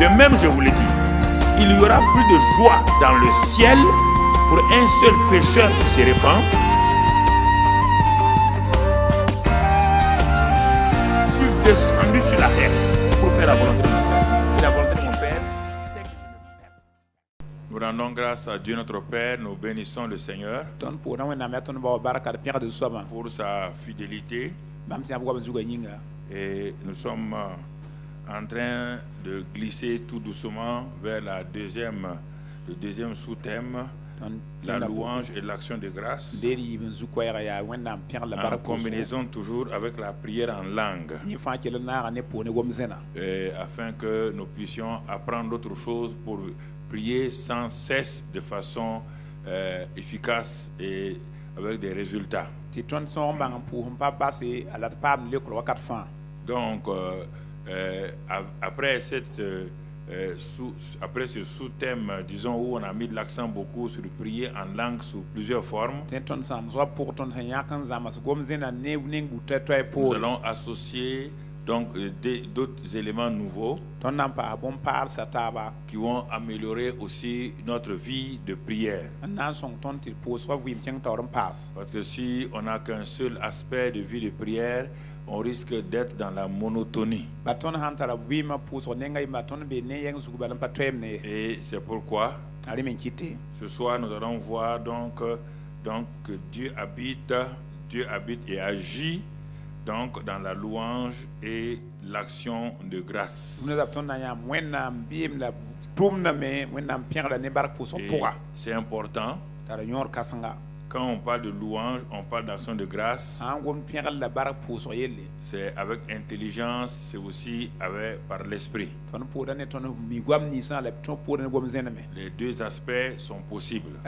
De même, je vous le dis, il y aura plus de joie dans le ciel pour un seul pécheur qui se répand. Je suis descendu sur la terre pour faire la volonté de mon Père. Et la volonté de mon Père, c'est que je me perde. Nous rendons grâce à Dieu notre Père, nous bénissons le Seigneur pour sa fidélité. Et nous sommes en train de glisser tout doucement vers le deuxième sous-thème, la louange et l'action de grâce, en combinaison toujours avec la prière en langue, afin que nous puissions apprendre d'autres choses pour prier sans cesse de façon efficace et avec des résultats. Donc, après ce sous-thème, disons, où on a mis l'accent beaucoup sur prier en langue sous plusieurs formes, nous allons associer donc d'autres éléments nouveaux qui vont améliorer aussi notre vie de prière. Parce que si on n'a qu'un seul aspect de vie de prière, on risque d'être dans la monotonie. Et c'est pourquoi ce soir nous allons voir donc que Dieu habite et agit donc dans la louange et l'action de grâce. Et c'est important. Quand on parle de louange, on parle d'action de grâce. C'est avec intelligence, c'est aussi par l'esprit. Les deux aspects sont possibles.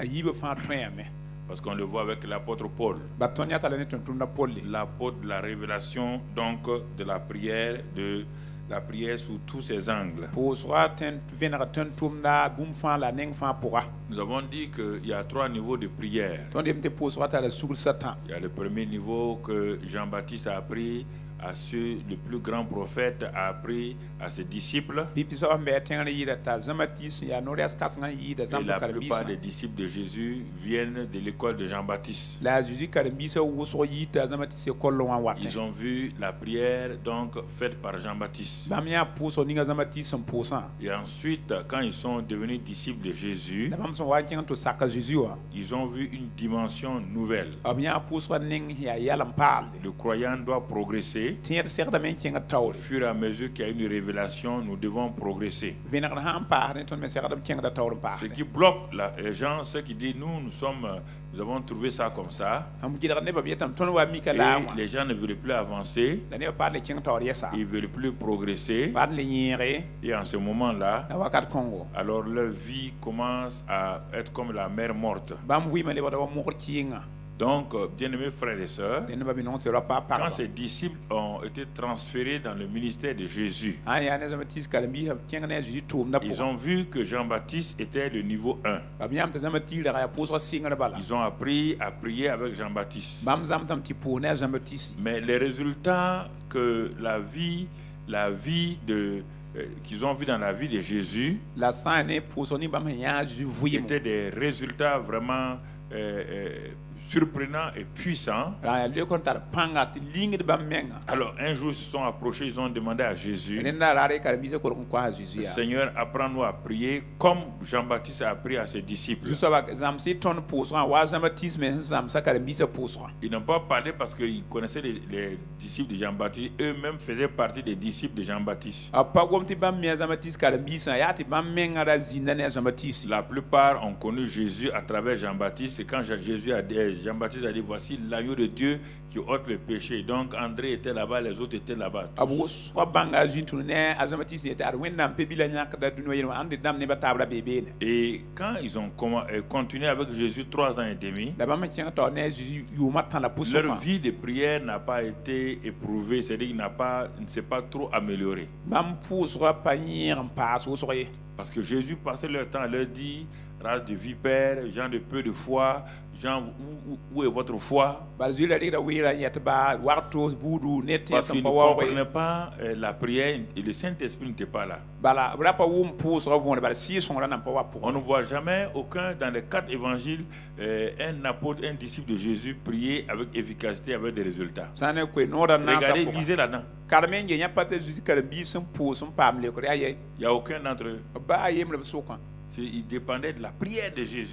Parce qu'on le voit avec l'apôtre Paul. L'apôtre de la révélation, donc de la prière sous tous ses angles. Nous avons dit qu'il y a 3 niveaux de prière. Il y a le premier niveau que Jean-Baptiste a appris à ceux, le plus grand prophète a appris à ses disciples. Et la plupart des disciples de Jésus viennent de l'école de Jean-Baptiste. Ils ont vu la prière donc faite par Jean-Baptiste. Et ensuite, quand ils sont devenus disciples de Jésus, ils ont vu une dimension nouvelle. Le croyant doit progresser. Au fur et à mesure qu'il y a une révélation, nous devons progresser. Ce qui bloque les gens, ceux qui disent nous avons trouvé ça comme ça. Et les gens ne veulent plus avancer. Ils ne veulent plus progresser. Et en ce moment-là, alors leur vie commence à être comme la mer morte. Donc, bien-aimés frères et sœurs, quand ces disciples ont été transférés dans le ministère de Jésus, ils ont vu que Jean-Baptiste était le niveau 1. Ils ont appris à prier avec Jean-Baptiste. Mais les résultats que qu'ils ont vu dans la vie de Jésus étaient des résultats vraiment surprenant et puissant. Alors un jour ils se sont approchés, ils ont demandé à Jésus, Seigneur, apprends-nous à prier comme Jean-Baptiste a appris à ses disciples. Ils n'ont pas parlé parce qu'ils connaissaient les disciples de Jean-Baptiste, eux-mêmes faisaient partie des disciples de Jean-Baptiste. La plupart ont connu Jésus à travers Jean-Baptiste, et quand Jean-Baptiste a dit voici l'agneau de Dieu qui ôte le péché. Donc André était là-bas, les autres étaient là-bas. Et quand ils ont continué avec Jésus 3 ans et demi, leur vie de prière n'a pas été éprouvée, c'est-à-dire qu'il ne s'est pas trop amélioré. Parce que Jésus passait leur temps à leur dire race de vipères, gens de peu de foi, Jean, où est votre foi? Parce qu'ils ne comprenaient pas la prière et le Saint-Esprit n'était pas là. On ne voit jamais aucun dans les 4 évangiles un apôtre, un disciple de Jésus prier avec efficacité, avec des résultats. Regardez, lisez là-dedans. Il n'y a aucun d'entre eux. Il dépendait de la prière de Jésus.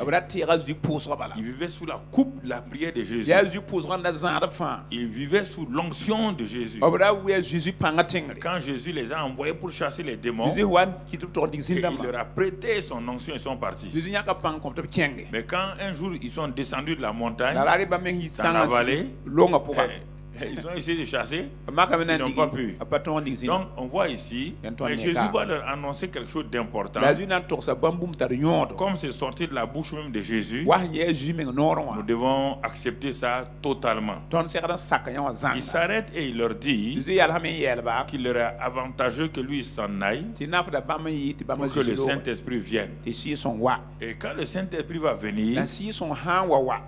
Il vivait sous la coupe de la prière de Jésus. Il vivait sous l'onction de Jésus. Quand Jésus les a envoyés pour chasser les démons, il leur a prêté son onction et ils sont partis. Mais quand un jour ils sont descendus de la montagne, dans la vallée, ils ont essayé de chasser, ils n'ont pas pu. Donc on voit ici, mais Jésus va leur annoncer quelque chose d'important. Comme c'est sorti de la bouche même de Jésus, nous devons accepter ça totalement. Il s'arrête et il leur dit qu'il leur est avantageux que lui s'en aille pour que le Saint-Esprit vienne. Et quand le Saint-Esprit va venir,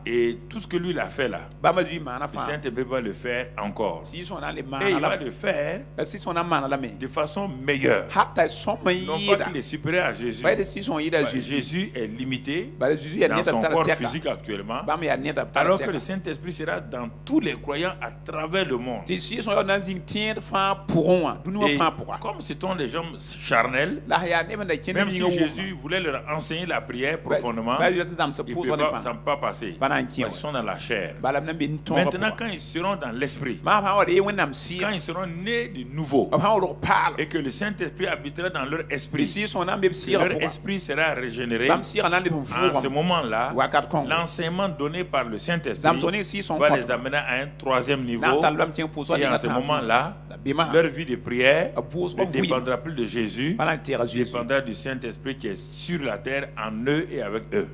et tout ce que lui l'a fait là, le Saint-Esprit va le faire encore. Et il va le faire de façon meilleure. Non pas qu'il est supérieur à Jésus. Jésus est limité dans son corps physique actuellement, alors que le Saint-Esprit sera dans tous les croyants à travers le monde. Et comme ce sont des gens charnels, même si Jésus voulait leur enseigner la prière profondément, ça ne peut pas passer. Ils sont dans la chair. Maintenant, quand ils seront dans l'esprit, quand ils seront nés de nouveau et que le Saint-Esprit habitera dans leur esprit, leur esprit sera régénéré, en ce moment-là, l'enseignement donné par le Saint-Esprit va les amener à un 3e niveau. Et en ce moment-là, leur vie de prière ne dépendra plus de Jésus, dépendra du Saint-Esprit qui est sur la terre, en eux et avec eux.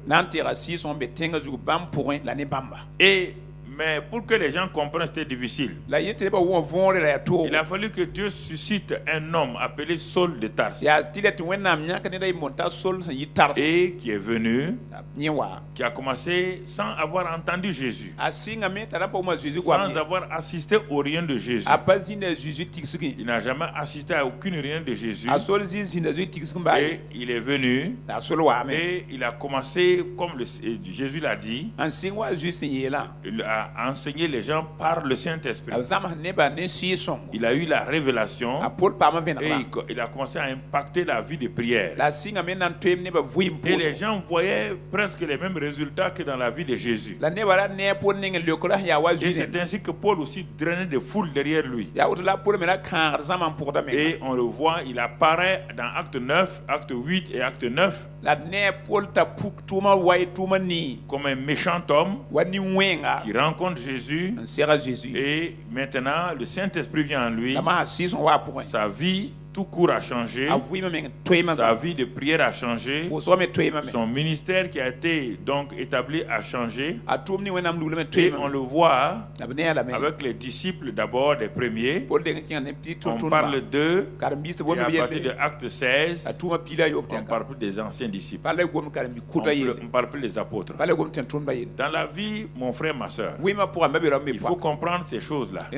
Mais pour que les gens comprennent, c'était difficile. Il a fallu que Dieu suscite un homme appelé Saul de Tarse. Et qui est venu, qui a commencé sans avoir entendu Jésus, sans avoir assisté aux réunions de Jésus. Il n'a jamais assisté à aucune réunion de Jésus. Et il est venu et il a commencé, comme Jésus l'a dit, il a enseigné les gens par le Saint-Esprit. Il a eu la révélation et il a commencé à impacter la vie de prière. Et les gens voyaient presque les mêmes résultats que dans la vie de Jésus. Et c'est ainsi que Paul aussi drainait des foules derrière lui. Et on le voit, il apparaît dans Acte 9, Acte 8 et Acte 9 comme un méchant homme qui rencontre Jésus. Et maintenant le Saint-Esprit vient en lui. Sa vie tout court a changé. Sa vie de prière a changé. Son ministère qui a été donc établi a changé. Et on le voit avec les disciples d'abord des premiers. On parle d'eux. Et à partir de Acte 16, on parle plus des anciens disciples. On parle plus des apôtres. Dans la vie, mon frère, ma soeur, il faut comprendre ces choses-là.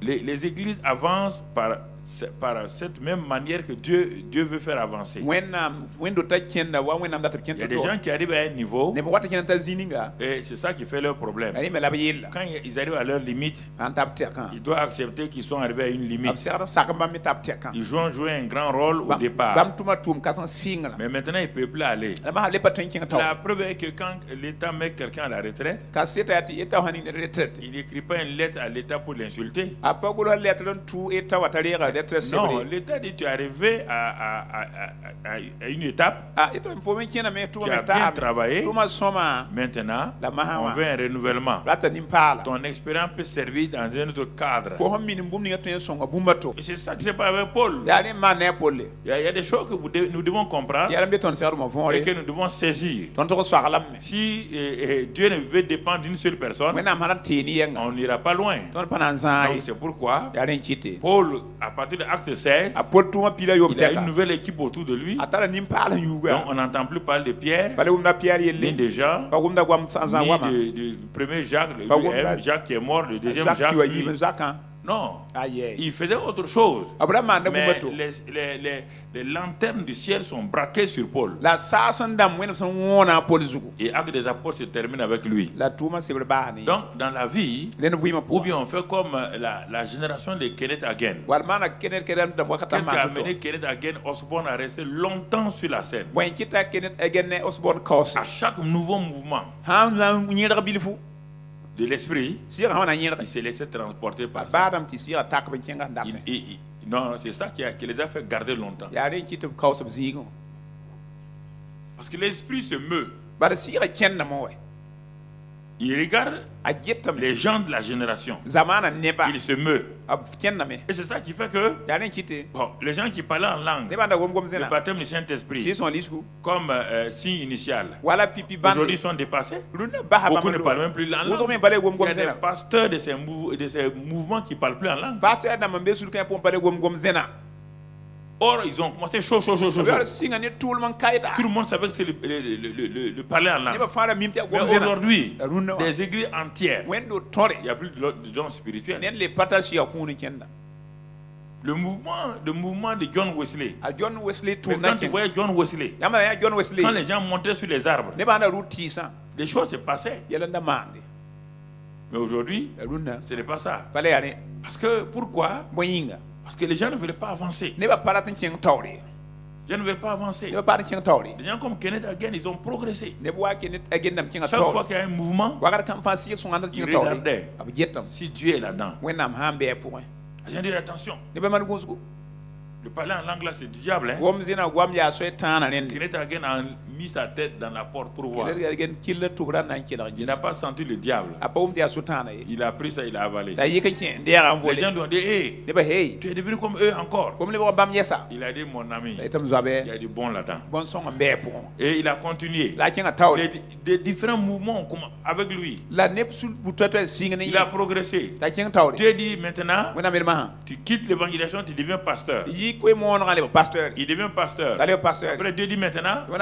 Les églises avancent par cette même manière que Dieu veut faire avancer. Il y a des gens qui arrivent à un niveau et c'est ça qui fait leur problème. Quand ils arrivent à leur limite, ils doivent accepter qu'ils sont arrivés à une limite. Ils ont joué un grand rôle au départ, mais maintenant ils ne peuvent plus aller. La preuve est que quand l'État met quelqu'un à la retraite, il n'écrit pas une lettre à l'État pour l'insulter. Non, l'État dit tu es arrivé à une étape, tu as bien travaillé, maintenant on veut un renouvellement. Ton expérience peut servir dans un autre cadre. Et c'est ça que c'est pas avec Paul. Il y a des choses que nous devons comprendre et que nous devons saisir. Si Dieu ne veut dépendre d'une seule personne, on n'ira pas loin. Donc c'est pourquoi Paul, à partir de Acte XVI, il a une nouvelle équipe autour de lui. Donc on n'entend plus parler de Pierre, ni de Jean, ni de premier Jacques, Jacques qui est mort, le deuxième Jacques. Non, il faisait autre chose. Mais les lanternes du ciel sont braquées sur Paul. Et Actes des Apôtres se termine avec lui. Donc, dans la vie, ou bien on fait comme la génération de Kenneth Hagin. Qu'est-ce qui a amené Kenneth Hagin Osborne à rester longtemps sur la scène? À chaque nouveau mouvement de l'esprit, il s'est laissé transporter par ça. Non, c'est ça qui les a fait garder longtemps. Parce que l'esprit se meut. Il regarde les gens de la génération. Il se meut. Et c'est ça qui fait que les gens qui parlaient en langue, le baptême du Saint-Esprit, comme signe initial, aujourd'hui sont dépassés. Beaucoup ne parlent même plus en langue. Il y a des pasteurs de ces mouvements qui ne parlent plus en langue. Or, ils ont commencé chaud. Tout le monde savait que c'est le parler en langue. Mais aujourd'hui, des églises entières, il n'y a plus de dons spirituels. Le mouvement de John Wesley. Mais quand tu voyais John Wesley, quand les gens montaient sur les arbres, les choses se passaient. Mais aujourd'hui, ce n'est pas ça. Parce que, pourquoi? Parce que les gens ne veulent pas avancer. Les gens ne veulent pas avancer. Les gens comme Kenneth Hagin, ils ont progressé. Chaque fois qu'il y a un mouvement, ils regardaient si Dieu est là-dedans. Les gens disent attention. Le parler en langue là, c'est du diable. Kenneth Hagin a mis sa tête dans la porte pour voir. Il n'a pas senti le diable. Il a pris ça, il a avalé. Les gens lui ont dit, hey, tu es devenu comme eux encore. Il a dit, mon ami, il y a du bon là-dedans. Et il a continué. Des différents mouvements avec lui. Il a progressé. Dieu dit maintenant, tu quittes l'évangélisation, tu deviens pasteur. Il devient pasteur. Après Dieu dit maintenant, tu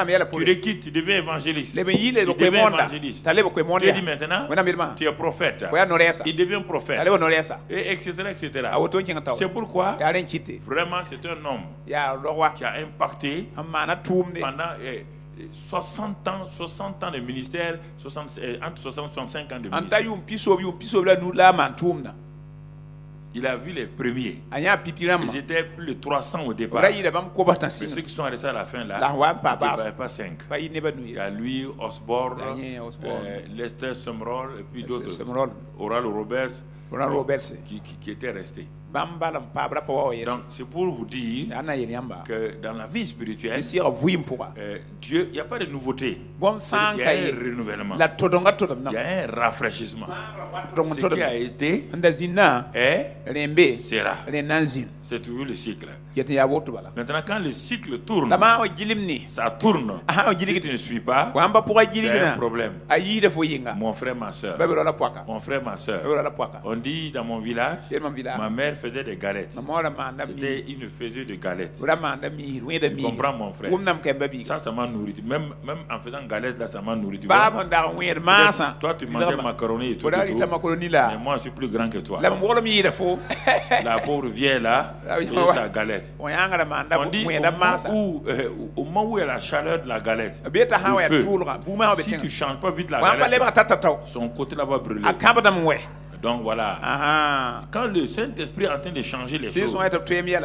requittes, tu deviens évangéliste. Dieu dit maintenant, tu es prophète. Il devient prophète. Et etc. C'est pourquoi vraiment c'est un homme qui a impacté pendant 60 ans de ministère, entre 60 et 65 ans de ministère. Il a vu les premiers. Ils étaient plus de 300 au départ. Mais ceux qui sont restés à la fin là, il n'y pas 5. Il y a lui, Osborne, Lester Sumrall et puis d'autres. Oral Roberts qui étaient restés. Donc c'est pour vous dire que dans la vie spirituelle, Dieu, il n'y a pas de nouveauté. Il y a un renouvellement. Il y a un rafraîchissement. Ce qui a été sera. C'est toujours le cycle. Maintenant, quand le cycle tourne, ça tourne. Si tu ne suis pas, c'est un problème. Mon frère, ma soeur. On dit dans mon village, ma mère faisait des galettes. C'était une faiseuse de galettes. Tu comprends, mon frère? Ça m'a nourri. Même en faisant galettes, là, ça m'a nourri. Toi, tu mangeais macaroni et tout. Mais moi, je suis plus grand que toi. La pauvre vieille là, fait sa galette. On dit au moment où il y a la chaleur de la galette, le feu, si tu ne changes pas vite la galette, son côté là va brûler. Donc voilà. Quand le Saint-Esprit est en train de changer les choses,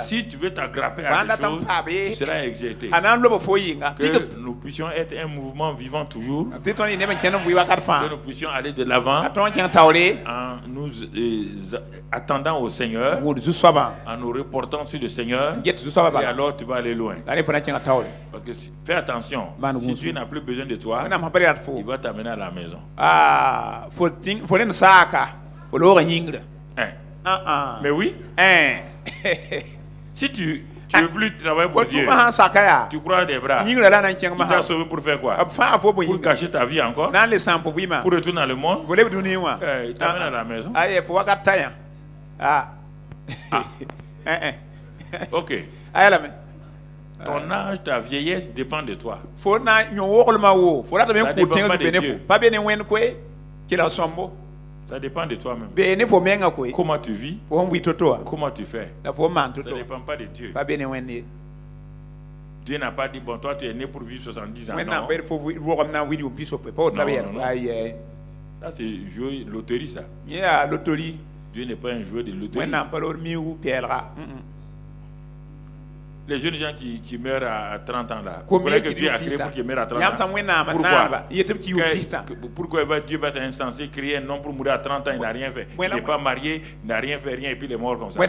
si tu veux t'aggrapper à des choses, tu seras exalté. Que nous puissions être un mouvement vivant toujours, que nous puissions aller de l'avant en nous attendant au Seigneur, en nous reportant sur le Seigneur, et alors tu vas aller loin. Parce que fais attention, si Dieu n'a plus besoin de toi, il va t'amener à la maison. Mais oui. Si tu veux plus travailler pour Dieu, tu crois des bras. Il t'a sauvé pour faire quoi? Pour gâcher ta vie encore? Pour retourner dans le monde? Il t'amène à la maison. Ok. Ton âge, ta vieillesse dépend de toi. Ça ne dépend pas de Dieu. Ça dépend de toi-même. Comment tu vis, comment tu fais. Ça ne dépend pas de Dieu. Dieu n'a pas dit, bon, toi tu es né pour vivre 70 ans. Non. Ça c'est jouer loterie, ça. Dieu n'est pas un joueur de loterie. Les jeunes gens qui meurent à 30 ans là. Vous voulez que Dieu a créé pour qu'ils meurent à 30 ans. Pourquoi Dieu va être insensé, créer un homme pour mourir à 30 ans, il n'a rien fait. Il n'est pas marié, il n'a rien fait, rien, et puis il est mort comme ça.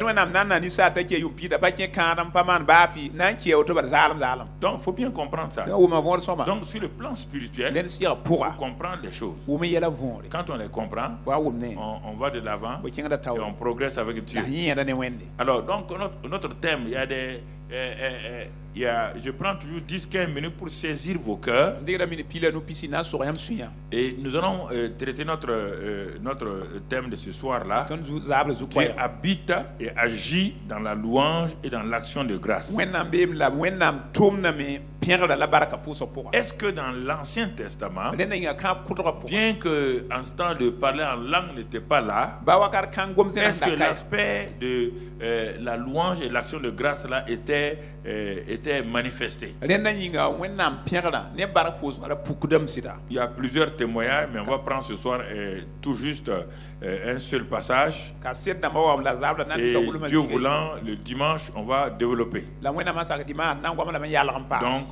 Donc il faut bien comprendre ça. Donc sur le plan spirituel, il faut comprendre les choses. Quand on les comprend, on va de l'avant et on progresse avec Dieu. Alors donc notre thème, il y a des... je prends toujours 10-15 minutes pour saisir vos cœurs. Et nous allons traiter notre thème de ce soir-là, qui habite et agit dans la louange et dans l'action de grâce. Est-ce que dans l'Ancien Testament, bien que en ce temps de parler en langue n'était pas là, est-ce que l'aspect de la louange et l'action de grâce là était manifesté? Il y a plusieurs témoignages, mais on va prendre ce soir tout juste un seul passage. Et Dieu voulant, le dimanche, on va développer. Donc,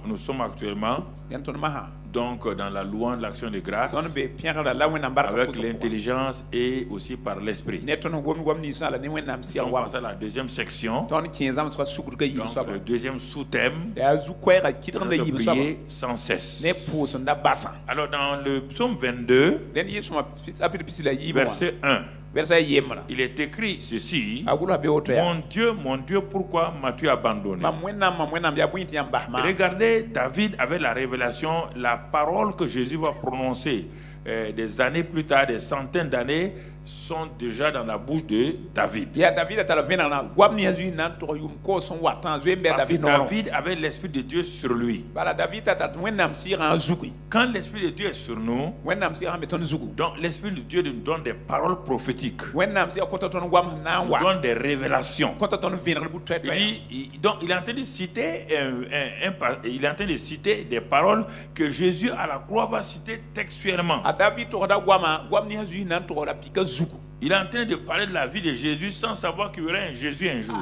nous sommes actuellement dans la louange de l'action de grâce, avec l'intelligence et aussi par l'esprit. Nous sommes passés à la deuxième section, donc le deuxième sous-thème, prier sans cesse. Alors dans le psaume 22, verset 1, il est écrit ceci: mon Dieu, pourquoi m'as-tu abandonné? Regardez, David avait la révélation, la parole que Jésus va prononcer des années plus tard, des centaines d'années, sont déjà dans la bouche de David. Parce que David avait l'Esprit de Dieu sur lui. Quand l'Esprit de Dieu est sur nous, donc l'Esprit de Dieu nous donne des paroles prophétiques, nous donne des révélations. Donc il est en train de citer il est en train de citer des paroles que Jésus à la croix va citer textuellement. Il est en train de parler de la vie de Jésus sans savoir qu'il y aurait un Jésus un jour.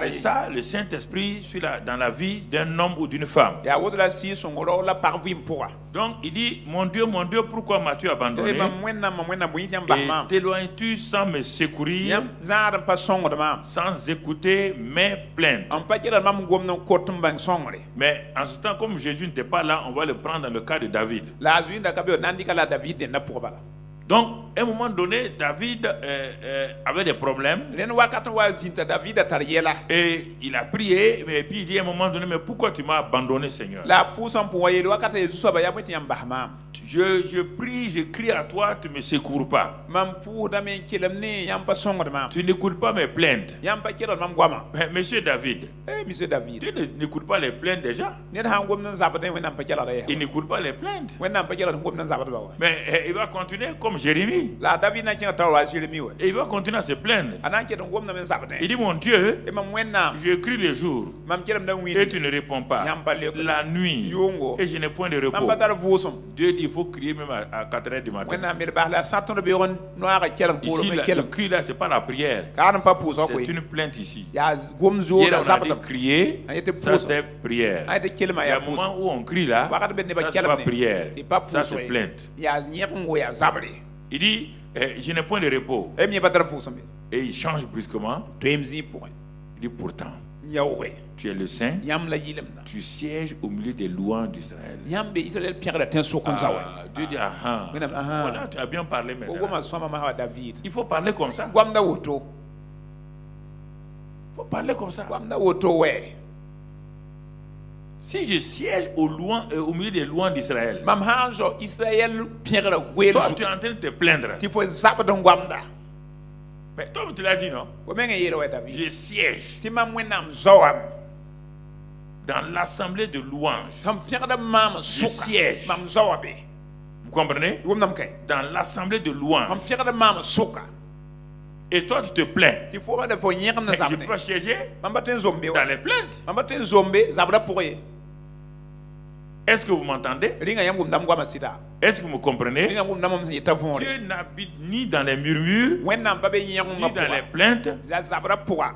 C'est ça le Saint-Esprit dans la vie d'un homme ou d'une femme. Donc il dit, mon Dieu, pourquoi m'as-tu abandonné? Et t'éloignes-tu sans me secourir, sans écouter mes plaintes? Mais en ce temps, comme Jésus n'était pas là, on va le prendre dans le cas de David. Donc, à un moment donné, David avait des problèmes. Et il a prié, mais puis il dit à un moment donné, mais pourquoi tu m'as abandonné, Seigneur? Je prie, je crie à toi, tu ne me secours pas. Tu n'écoutes pas mes plaintes. Mais Monsieur David, Dieu n'écoute pas les plaintes des gens. Il n'écoute pas les plaintes. Mais il va continuer comme Jérémie. Et il va continuer à se plaindre. Il dit, mon Dieu, je crie le jour et tu ne réponds pas. La nuit et je n'ai point de repos. Dieu dit, il faut crier même à 4h du matin. Ici, le cri là, ce n'est pas la prière. C'est une plainte ici. Hier, on a dit crier, ça c'est prière. Il y a un moment où on crie là, ça c'est pas prière, ça c'est plainte. Il dit, je n'ai point de repos. Et il change brusquement. Il dit, pourtant, tu es le Saint, tu sièges au milieu des louanges d'Israël. Dieu dit, voilà, tu as bien parlé maintenant. Il faut parler comme ça. Il faut parler comme ça. Si je siège au milieu des louanges d'Israël, toi tu es en train de te plaindre. Mais toi, tu l'as dit, non? Je siège dans l'assemblée de louanges. Je siège. Vous comprenez? Dans l'assemblée de louanges. Et toi, tu te plains. Mais je peux siéger dans les plaintes. Est-ce que vous m'entendez? Est-ce que vous me comprenez? Dieu n'habite ni dans les murmures, ni dans les plaintes,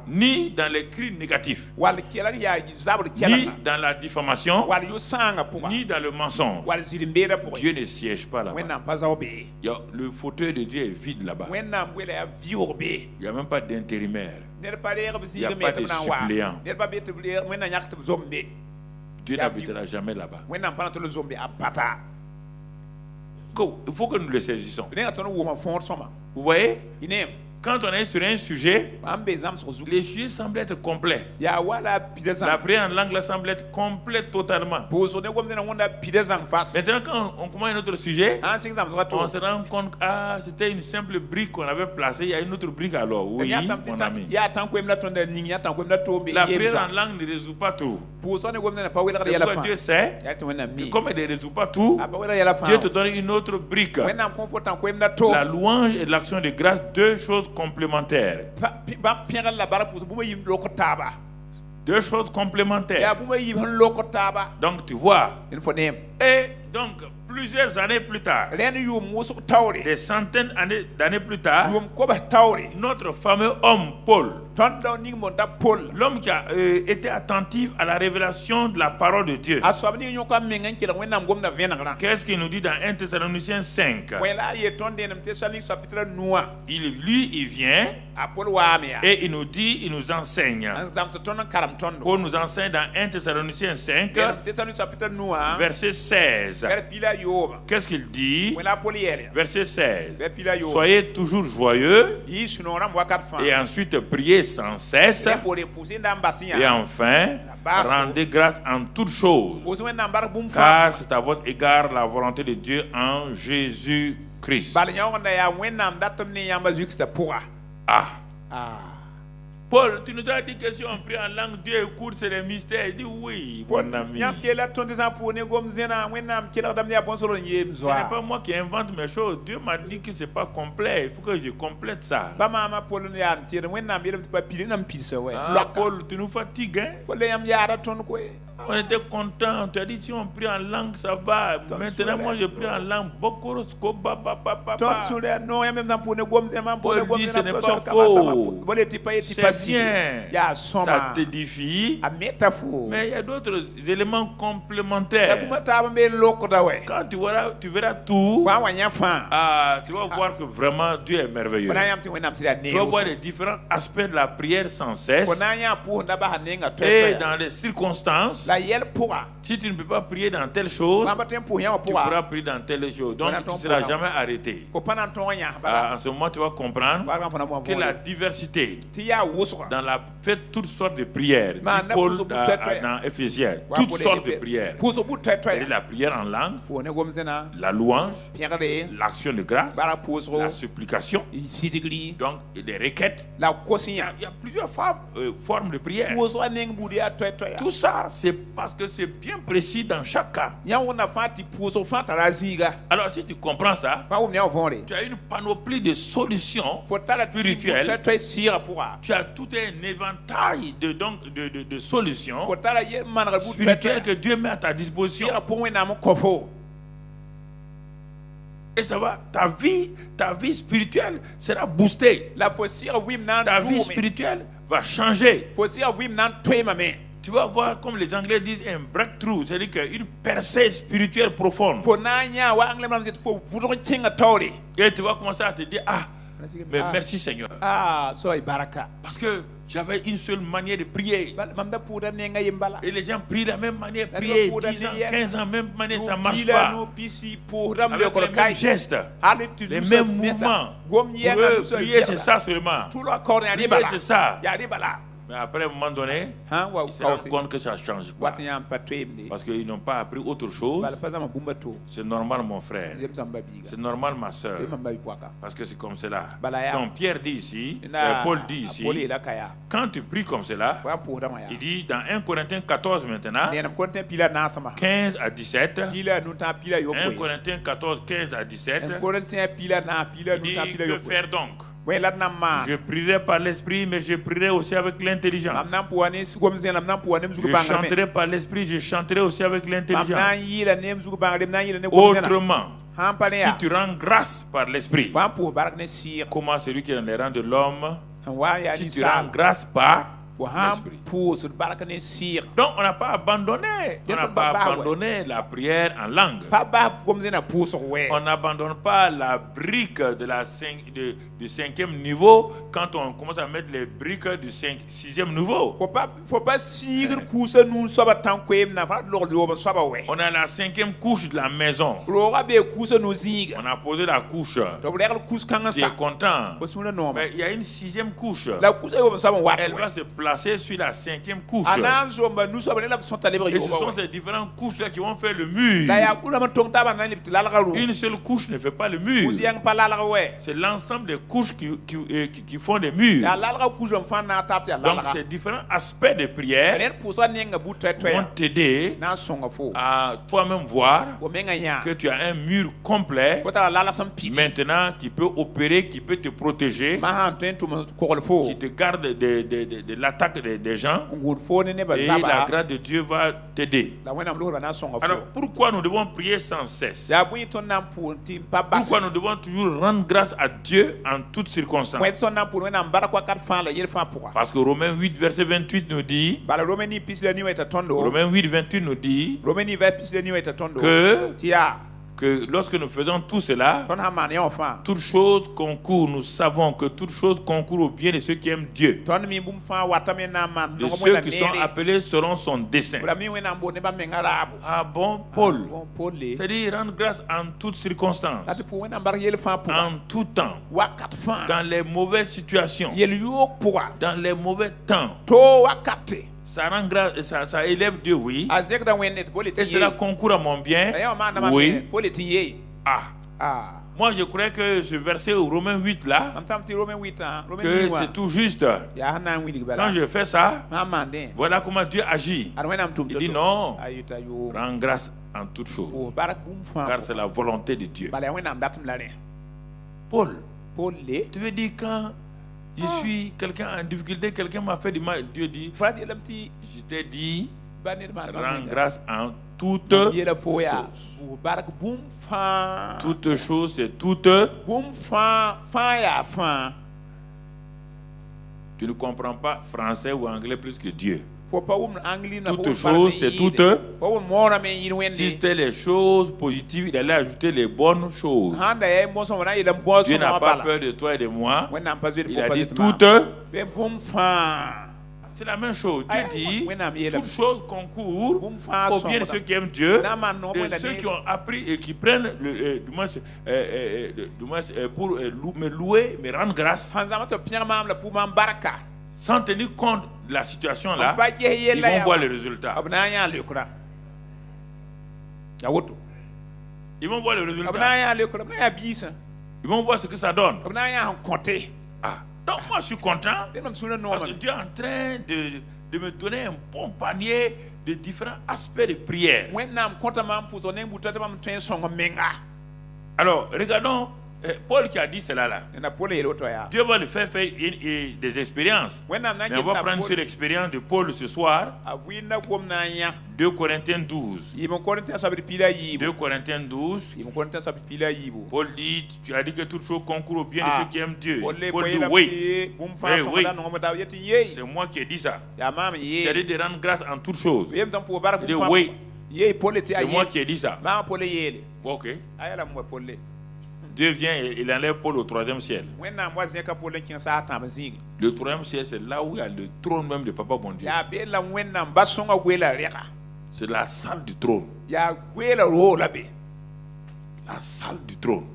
ni dans les cris négatifs, ni dans la diffamation, ni dans le mensonge. Dieu ne siège pas là-bas. Le fauteuil de Dieu est vide là-bas. Il n'y a même pas d'intérimaire. Il n'y a pas de suppléant. Dieu n'habitera jamais là-bas. Il faut que nous le saisissons. Vous voyez? Quand on est sur un sujet, les sujets semblent être complets. La prière en langue semble être complète totalement. Maintenant, quand on commence un autre sujet, on se rend compte que c'était une simple brique qu'on avait placée. Il y a une autre brique alors. Oui, mon ami. La prière en langue ne résout pas tout. C'est pourquoi Dieu sait que comme elle ne résout pas tout, Dieu te donne une autre brique. La louange et l'action de grâce, deux choses complémentaires. Deux choses complémentaires. Donc tu vois. Et donc plusieurs années plus tard, des centaines d'années plus tard, notre fameux homme Paul, l'homme qui a été attentif à la révélation de la parole de Dieu, qu'est-ce qu'il nous dit dans 1 Thessaloniciens 5? Il vient et il nous dit, il nous enseigne. Paul nous enseigne dans 1 Thessaloniciens 5, verset 16. Qu'est-ce qu'il dit? Verset 16. Soyez toujours joyeux et ensuite priez sans cesse. Et enfin, rendez grâce en toutes choses, car c'est à votre égard la volonté de Dieu en Jésus-Christ. Paul, tu nous as dit que si on prie en langue, Dieu écoute, c'est les mystères. Il dit oui, mon ami. Ce n'est pas moi qui invente mes choses. Dieu m'a dit que ce n'est pas complet. Il faut que je complète ça. Paul, tu nous fatigues. On était content. Tu as dit si on prie en langue, ça va. Maintenant, moi, je prie en langue. Paul dit ce n'est pas faux. C'est bien. Ça t'édifie. Mais il y a d'autres éléments complémentaires. Quand tu verras tout, tu vas voir que vraiment Dieu est merveilleux. Tu vas voir les différents aspects de la prière sans cesse. Et dans les circonstances, si tu ne peux pas prier dans telle chose, tu pourras prier dans telle chose. Donc tu ne seras jamais arrêté. En ce moment, tu vas comprendre que la diversité dans la fait toutes sortes de prières. Paul dans Éphésiens, toutes sortes de prières. La prière en langue, la louange, l'action de grâce, la supplication, donc des requêtes. Il y a plusieurs formes de prière. Tout ça, c'est parce que c'est bien précis dans chaque cas. Alors si tu comprends ça, tu as une panoplie de solutions spirituelles. Tu as tout un éventail de solutions spirituelles que Dieu met à ta disposition. Et ça va, ta vie spirituelle sera boostée. Ta vie spirituelle va changer. Tu vas voir, comme les Anglais disent, un breakthrough, c'est-à-dire qu'une percée spirituelle profonde. Et tu vas commencer à te dire, mais merci Seigneur. Parce que j'avais une seule manière de prier. Et les gens prient de la même manière, prier 10 ans, 15 ans, même manière, ça ne marche pas. Avec les mêmes gestes, les mêmes mouvements. Pour eux, prier, c'est ça seulement. Prier, c'est ça. Mais après, à un moment donné, ils se rendent compte que ça ne change pas. Parce qu'ils n'ont pas appris autre chose. C'est normal, mon frère. C'est normal, ma soeur. Parce que c'est comme cela. Donc, Pierre dit ici, Paul dit ici, quand tu pries comme cela, il dit dans 1 Corinthiens 14 maintenant, 15 à 17, 1 Corinthiens 14, 15 à 17, il dit que faire donc? Je prierai par l'esprit, mais je prierai aussi avec l'intelligence. Je chanterai par l'esprit, je chanterai aussi avec l'intelligence. Autrement, si tu rends grâce par l'esprit, comment celui qui est dans les rangs de l'homme, si tu rends grâce par l'esprit. Donc on n'a pas abandonné. On n'a pas abandonné la prière en langue. On n'abandonne pas la brique de du 5e niveau quand on commence à mettre les briques du 6e niveau. On a la 5e couche de la maison. On a posé la couche. Tu es content. Mais il y a une 6e couche. Elle va se placer sur la 5e couche. Et ce sont ces différentes couches-là qui vont faire le mur. Une seule couche ne fait pas le mur. C'est l'ensemble des couches qui font des murs. Donc ces différents aspects de prière vont t'aider à toi-même voir que tu as un mur complet maintenant qui peut opérer, qui peut te protéger, qui te garde de l'attaque des gens, et la grâce de Dieu va t'aider. Alors pourquoi nous devons prier sans cesse? Pourquoi nous devons toujours rendre grâce à Dieu en toutes circonstances? Parce que Romains 8 verset 28 nous dit, Romains 8 28 nous dit que lorsque nous faisons tout cela, toute chose concourt, nous savons que toute chose concourt au bien de ceux qui aiment Dieu, de ceux qui sont appelés selon son dessein. Ah bon, Paul, c'est-à-dire rendre grâce en toutes circonstances, en tout temps, dans les mauvaises situations, dans les mauvais temps. Ça rend grâce, ça élève Dieu, oui. Et cela concourt à mon bien, oui. Moi, je crois que ce verset au Romains 8 là, que c'est tout juste. Quand je fais ça, voilà comment Dieu agit. Il dit non, rends grâce en toutes choses, car c'est la volonté de Dieu. Paul, tu veux dire quand je suis quelqu'un en difficulté, quelqu'un m'a fait du mal, Dieu dit, je t'ai dit, rends grâce en toutes choses. Toutes choses, c'est toutes. Tu ne comprends pas français ou anglais plus que Dieu. Toutes choses, c'est toutes. Si c'était les choses positives, il allait ajouter les bonnes choses. Dieu n'a pas peur de toi et de moi. Il a dit toutes. C'est la même chose. Dieu dit toutes choses concourent au bien de ceux qui aiment Dieu, de ceux qui ont appris et qui prennent pour me louer, me rendre grâce. Sans tenir compte de la situation là, ils vont voir les résultats. Ils vont voir les résultats. Ils vont voir ce que ça donne. Donc moi je suis content parce que Dieu est en train de me donner un bon panier de différents aspects de prière. Alors regardons Paul qui a dit cela là. Dieu va le faire des expériences. Mais on va prendre sur l'expérience de Paul ce soir. 2 Corinthiens 12. 2 Corinthiens 12. Paul dit, tu as dit que toute chose concourt au bien de ceux qui aiment Dieu. Paul dit oui. Oui. C'est moi qui ai dit ça. Tu as dit de rendre grâce en toutes choses. Il dit oui. C'est moi qui ai dit ça. Ok. Dieu vient et il enlève Paul au 3e ciel. Le 3e ciel, c'est là où il y a le trône même de Papa bon Dieu. C'est la salle du trône. La salle du trône.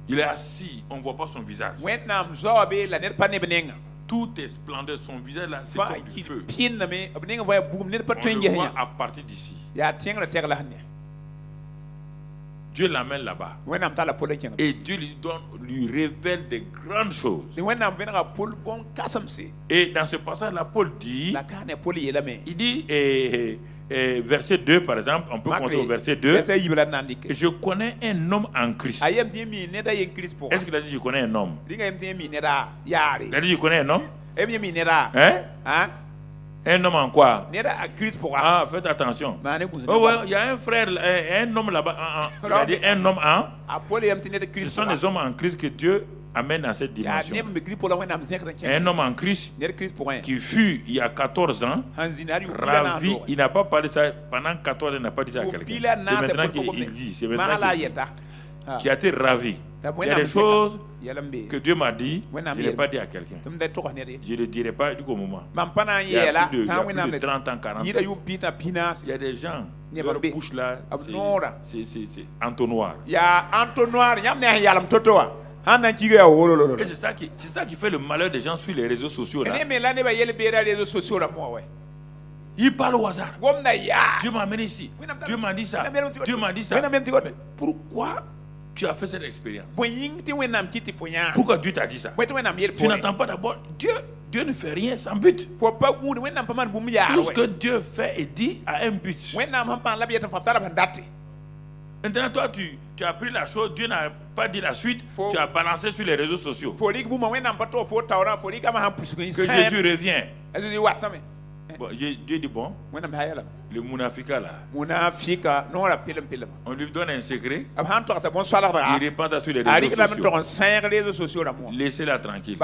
Il est assis, on ne voit pas son visage. Tout est splendeur, son visage là, c'est comme du feu. On le voit à partir d'ici. Dieu l'amène là-bas. Et Dieu lui révèle des grandes choses. Et dans ce passage-là, Paul dit, il dit, verset 2 par exemple, on peut commencer au verset 2. Je connais un homme en Christ. Est-ce qu'il a dit je connais un homme? Il a dit je connais un homme? Hein? Un homme en quoi? Ah, faites attention. Oh, ouais, il y a un frère, un homme là-bas. Il a dit un homme en. Ce sont les hommes en Christ que Dieu amène dans cette dimension. Un homme en Christ qui fut il y a 14 ans ravi. Il n'a pas parlé de ça pendant 14 ans, il n'a pas dit ça à quelqu'un. C'est maintenant qu'il dit. C'est maintenant qui a été ravi. Il y a des choses que Dieu m'a dit, je ne l'ai pas dit à quelqu'un. Je ne le dirai pas du moment. Il y a plus de 30 ans, 40 ans. Il y a des gens, leur bouche là, c'est entonnoir. Et c'est ça qui fait le malheur des gens sur les réseaux sociaux là. Ils parlent au hasard. Dieu m'a amené ici. Dieu m'a dit ça. Dieu m'a dit ça. Mais pourquoi tu as fait cette expérience? Pourquoi Dieu t'a dit ça? Tu n'entends pas d'abord. Dieu ne fait rien sans but. Tout ce que Dieu fait et dit a un but. Maintenant, toi, tu as pris la chose, Dieu n'a pas dit la suite, tu as balancé sur les réseaux sociaux. Que Jésus revient. Bon, Dieu dit bon, le Mounafika là, on lui donne un secret, il répand sur les réseaux sociaux. Laissez-la tranquille.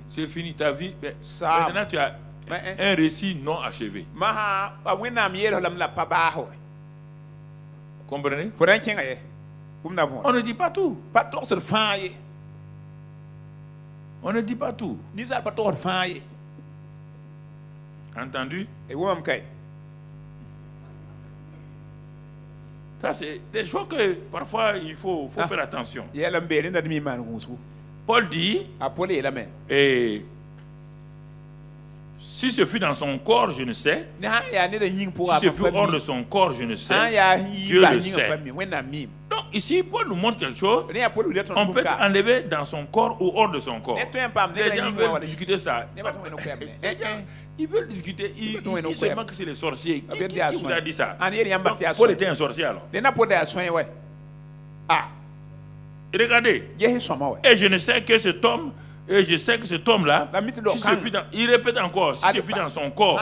C'est fini ta vie. Maintenant, tu as un récit non achevé. Comprenez? On ne dit pas tout. On ne dit pas tout. Entendu? Ça, c'est des choses que parfois il faut faire attention. Paul dit, et si ce fut dans son corps, je ne sais. Si ce fut hors de son corps, je ne sais. Dieu le sait. Donc ici, Paul nous montre quelque chose. On peut enlever dans son corps ou hors de son corps. Les gens veulent discuter ça. Ils veulent discuter. Ils disent seulement que c'est les sorciers. Qui vous a dit ça? Donc, Paul était un sorcier alors. Regardez. Et je ne sais que cet homme. Et je sais que cet homme-là, il répète encore, si je suis dans son corps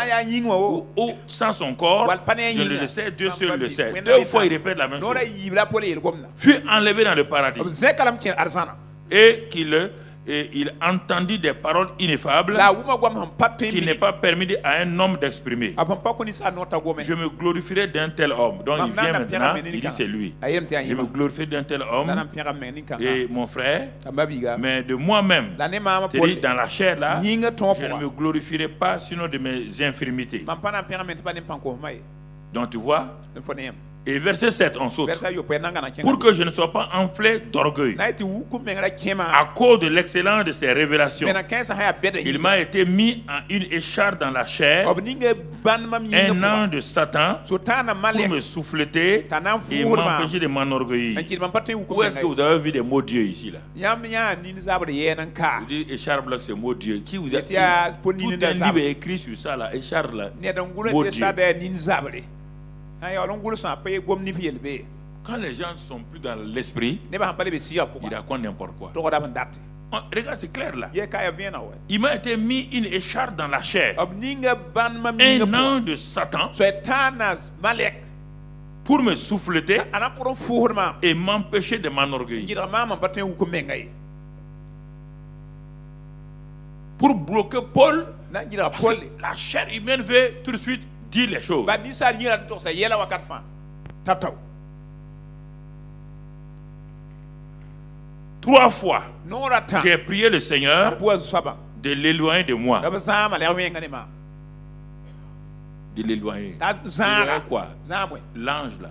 ou sans son corps, je ne le sais, Dieu seul le sait. 2 fois, il répète la même chose. Fut enlevé dans le paradis. Et il entendit des paroles ineffables qu'il n'est pas permis à un homme d'exprimer. Je me glorifierai d'un tel homme. Donc il vient maintenant, il dit c'est lui. Je me glorifierai d'un tel homme. Et mon frère, mais de moi-même, c'est-à-dire dans la chair là, je ne me glorifierai pas sinon de mes infirmités. Donc tu vois. Et verset 7, on saute. Pour que je ne sois pas enflé d'orgueil. À cause de l'excellence de ses révélations, il m'a été mis en une écharpe dans la chair, un an de Satan, pour me souffleter et m'empêcher de m'enorgueillir. Où est-ce que vous avez vu des mots Dieu ici là? Vous dites écharpe là, c'est mot Dieu. Qui vous a dit? Tout un livre est écrit sur ça là, écharpe là, mot Dieu. Quand les gens ne sont plus dans l'esprit, ils racontent n'importe quoi. Regarde, c'est clair là. Il m'a été mis une écharpe dans la chair, un an de Satan, pour me souffleter et m'empêcher de m'enorgueillir. Pour bloquer Paul, la chair humaine veut tout de suite dire les choses. 3 fois, j'ai prié le Seigneur de l'éloigner de moi. De l'éloigner. Quoi? L'ange là.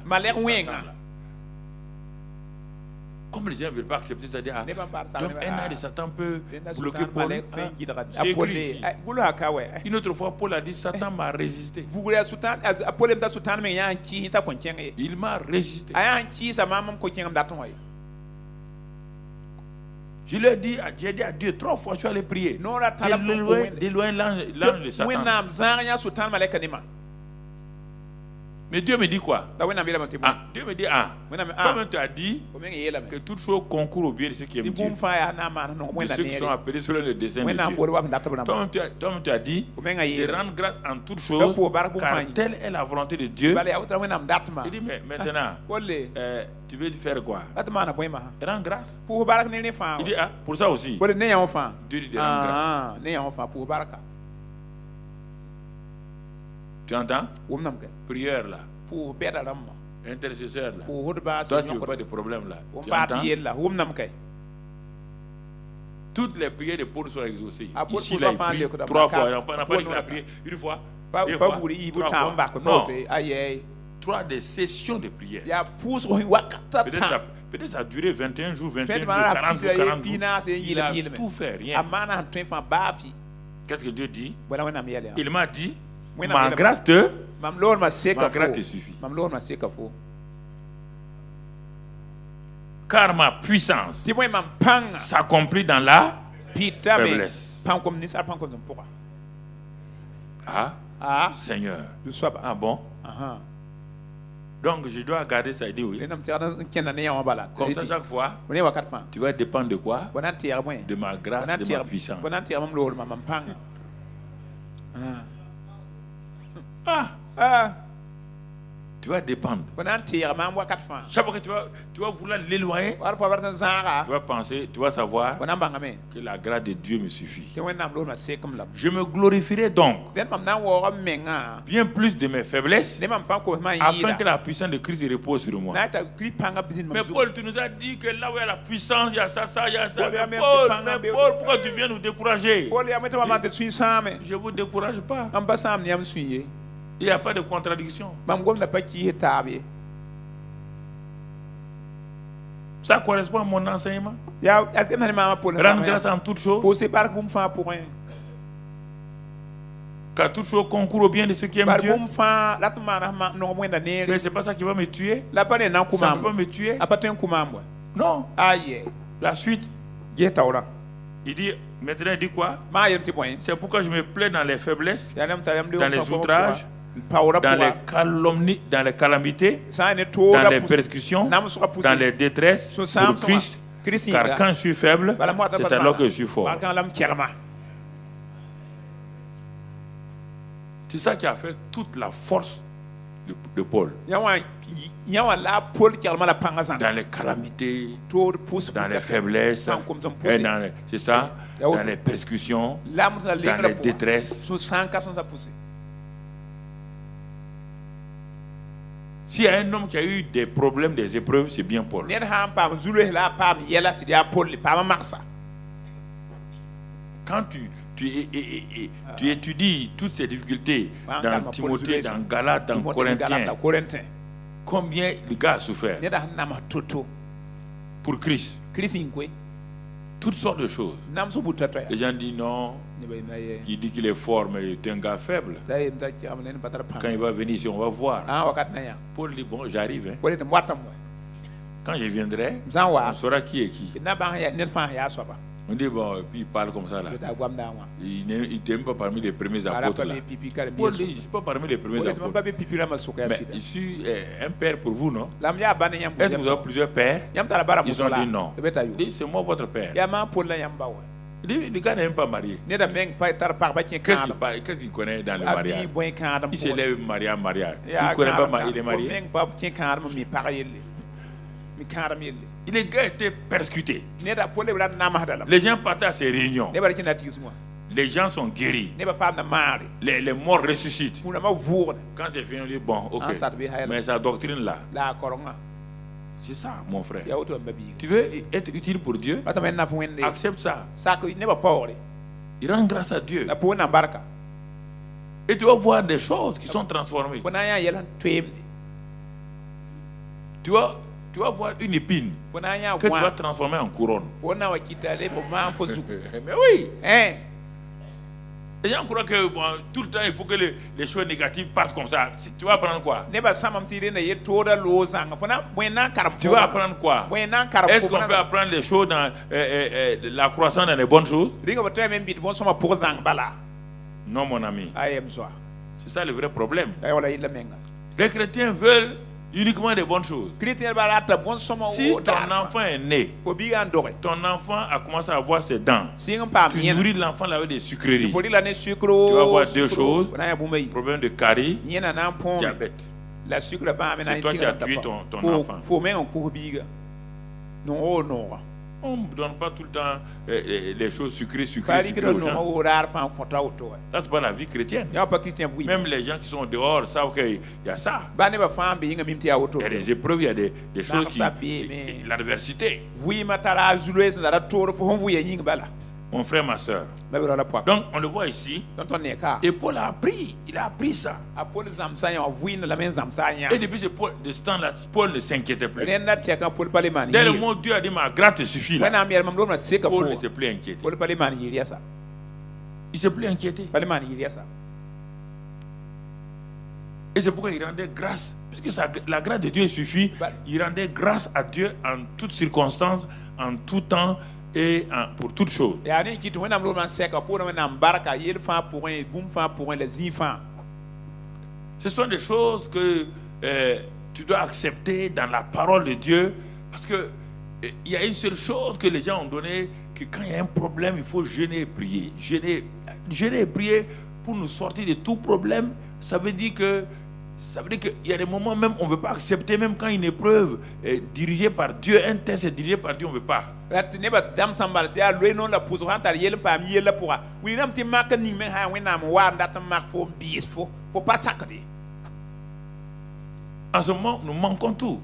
Comme les gens ne veulent pas accepter, c'est-à-dire, donc un âge de Satan peut bloquer Paul. C'est écrit ici. Une autre fois, Paul a dit, Satan m'a résisté. Il m'a résisté. Je lui ai dit, j'ai dit à Dieu 3 fois, je suis allé prier. D'éloigner l'ange de Satan. Mais Dieu me dit quoi? Dieu me dit, comme tu as dit que toute chose concourt au bien de ceux qui aiment Dieu, de ceux qui sont appelés selon le dessein de Dieu. Toi-même tu as dit de rendre grâce en toutes choses, car telle est la volonté de Dieu. Il dit, mais maintenant, tu veux faire quoi? Rendre grâce. Il dit, pour ça aussi. Dieu dit de rendre grâce. Tu entends? Prière là. Intercesseur là. Toi tu n'as pas de problème là. Tu entends? Toutes les prières de Paul sont exaucées. Ici il a prié 3 fois. On n'a pas dit qu'il a prié une fois, 2 fois, 3 fois. Non. 3 des sessions de prière. Peut-être ça a duré 21 jours, 21 jours, 40 jours, 40 jours. Il a tout fait, rien. Qu'est-ce que Dieu dit? Il m'a dit, ma grâce te suffit. Car ma puissance s'accomplit dans la faiblesse. Seigneur. Ah bon? Donc je dois garder ça idée, oui. Comme ça, chaque fois, tu vas dépendre de quoi? De ma grâce, de ma puissance. Tu vas dépendre. Chaque fois que tu vas vouloir l'éloigner, tu vas penser, tu vas savoir que la grâce de Dieu me suffit. Je me glorifierai donc bien plus de mes faiblesses afin que la puissance de Christ repose sur moi. Mais Paul, tu nous as dit que là où il y a la puissance, il y a ça, il y a ça. Mais Paul, pourquoi tu viens nous décourager? Je ne vous décourage pas. Il n'y a pas de contradiction. Ça correspond à mon enseignement. Rendre grâce en toutes choses. Car toutes choses concourent au bien de ceux qui aiment Dieu. Mais ce n'est pas ça qui va me tuer. Ça ne peut pas me tuer. Non. La suite. Il dit, maintenant il dit quoi? C'est pourquoi je me plais dans les faiblesses, dans les outrages, dans les calomnies, dans les calamités, dans les persécutions, dans les détresses pour Christ. Car quand je suis faible, c'est alors que je suis fort. C'est ça qui a fait toute la force de Paul. Dans les calamités, dans les faiblesses, c'est ça, dans les persécutions, dans les détresses. S'il y a un homme qui a eu des problèmes, des épreuves, c'est bien Paul. Quand tu étudies toutes ces difficultés dans Timothée, dans Galates, dans Corinthiens, combien le gars a souffert pour Christ? Toutes sortes de choses. Les gens disent non, il dit qu'il est fort, mais il est un gars faible. Quand il va venir ici, on va voir. Paul dit bon, j'arrive. Quand je viendrai, on saura qui est qui. On dit bon, et puis il parle comme ça là. Il n'était même pas parmi les premiers apôtres là. Paul dit, je ne suis pas parmi les premiers apôtres. Mais je suis un père pour vous, non? Est-ce que vous avez plusieurs pères? Ils ont dit non. Il dit, c'est moi votre père. Il dit, le gars n'est même pas marié. Qu'est-ce qu'il connaît dans le mariage? Il s'élève mariage. Il ne connaît pas marié, il est marié. Les gars étaient persécutés. Les gens partaient à ces réunions. Les gens sont guéris. Les morts ressuscitent. Quand c'est fini, on dit bon, ok. Mais sa doctrine là, c'est ça, mon frère. Tu veux être utile pour Dieu? Accepte ça. Il rend grâce à Dieu. Et tu vas voir des choses qui sont transformées. Tu vois, tu vas voir une épine que tu vas transformer en couronne. Mais oui. Les gens croient que tout le temps il faut que les choses négatives partent comme ça. Tu vas apprendre quoi? Tu vas apprendre quoi? Est-ce qu'on peut apprendre les choses dans la croissance dans les bonnes choses? Non, mon ami. C'est ça le vrai problème. Les chrétiens veulent uniquement des bonnes choses. Si ton enfant est né, ton enfant a commencé à avoir ses dents, tu nourris l'enfant avec des sucreries. Tu vas avoir deux choses: problème de carie, diabète. C'est toi qui as tué ton enfant. On ne donne pas tout le temps les choses sucrées aux gens. Ça, c'est pas la vie chrétienne. Même les gens qui sont dehors savent qu'il y a ça. Il y a des épreuves, il y a des choses l'adversité. Mon frère, ma soeur. Donc, on le voit ici. Et Paul a appris. Il a appris ça. Et depuis ce temps-là, Paul ne s'inquiétait plus. Dès le moment où Dieu a dit ma grâce te suffit, là, Paul ne s'est plus inquiété. Il ne s'est plus inquiété. Et c'est pourquoi il rendait grâce. Puisque la grâce de Dieu suffit, il rendait grâce à Dieu en toutes circonstances, en tout temps, et pour toutes choses. Ce sont des choses que tu dois accepter dans la parole de Dieu, parce que il y a une seule chose que les gens ont donnée, que quand il y a un problème, il faut jeûner et prier. Jeûner et prier pour nous sortir de tout problème. Ça veut dire qu'il y a des moments même on ne veut pas accepter, même quand une épreuve est dirigée par Dieu, un test est dirigé par Dieu, on ne veut pas. En ce moment, nous manquons tout.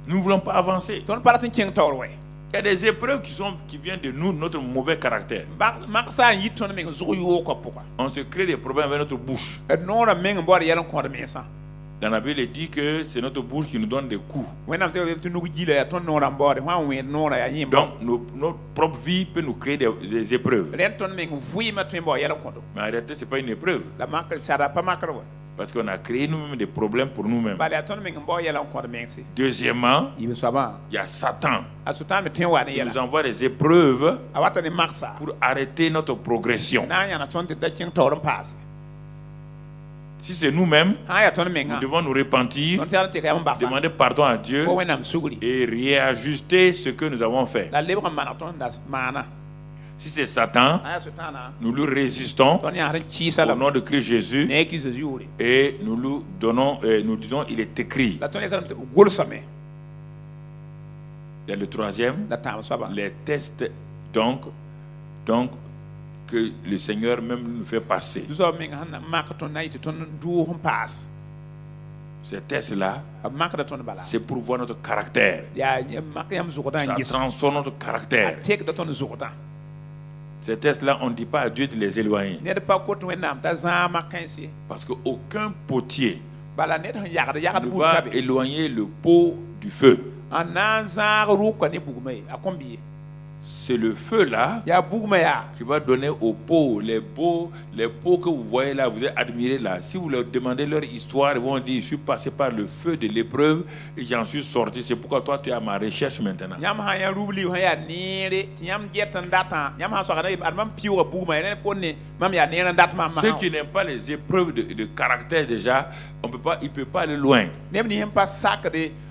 Nous ne voulons pas avancer. Il y a des épreuves qui viennent de nous, notre mauvais caractère. On se crée des problèmes avec notre bouche. Dans la Bible, il dit que c'est notre bouche qui nous donne des coups. Donc, notre propre vie peut nous créer des épreuves. Mais en réalité, ce n'est pas une épreuve. Parce qu'on a créé nous-mêmes des problèmes pour nous-mêmes. Deuxièmement, il y a Satan qui nous envoie des épreuves pour arrêter notre progression. Si c'est nous-mêmes, nous devons nous repentir, demander pardon à Dieu et réajuster ce que nous avons fait. Si c'est Satan, nous lui résistons au nom de Christ Jésus et nous lui donnons, nous disons, il est écrit. Et le troisième, les tests donc que le Seigneur même nous fait passer. Ces tests-là, c'est pour voir notre caractère. Ça transforme notre caractère. Ces tests-là, on ne dit pas à Dieu de les éloigner. Parce qu'aucun potier ne va éloigner le pot du feu. C'est le feu là qui va donner aux pots, les pots que vous voyez là, vous allez admirer là. Si vous leur demandez leur histoire, ils vont dire: je suis passé par le feu de l'épreuve et j'en suis sorti. C'est pourquoi toi tu es à ma recherche maintenant. Ceux qui n'aiment pas les épreuves de caractère déjà, il ne peut pas aller loin.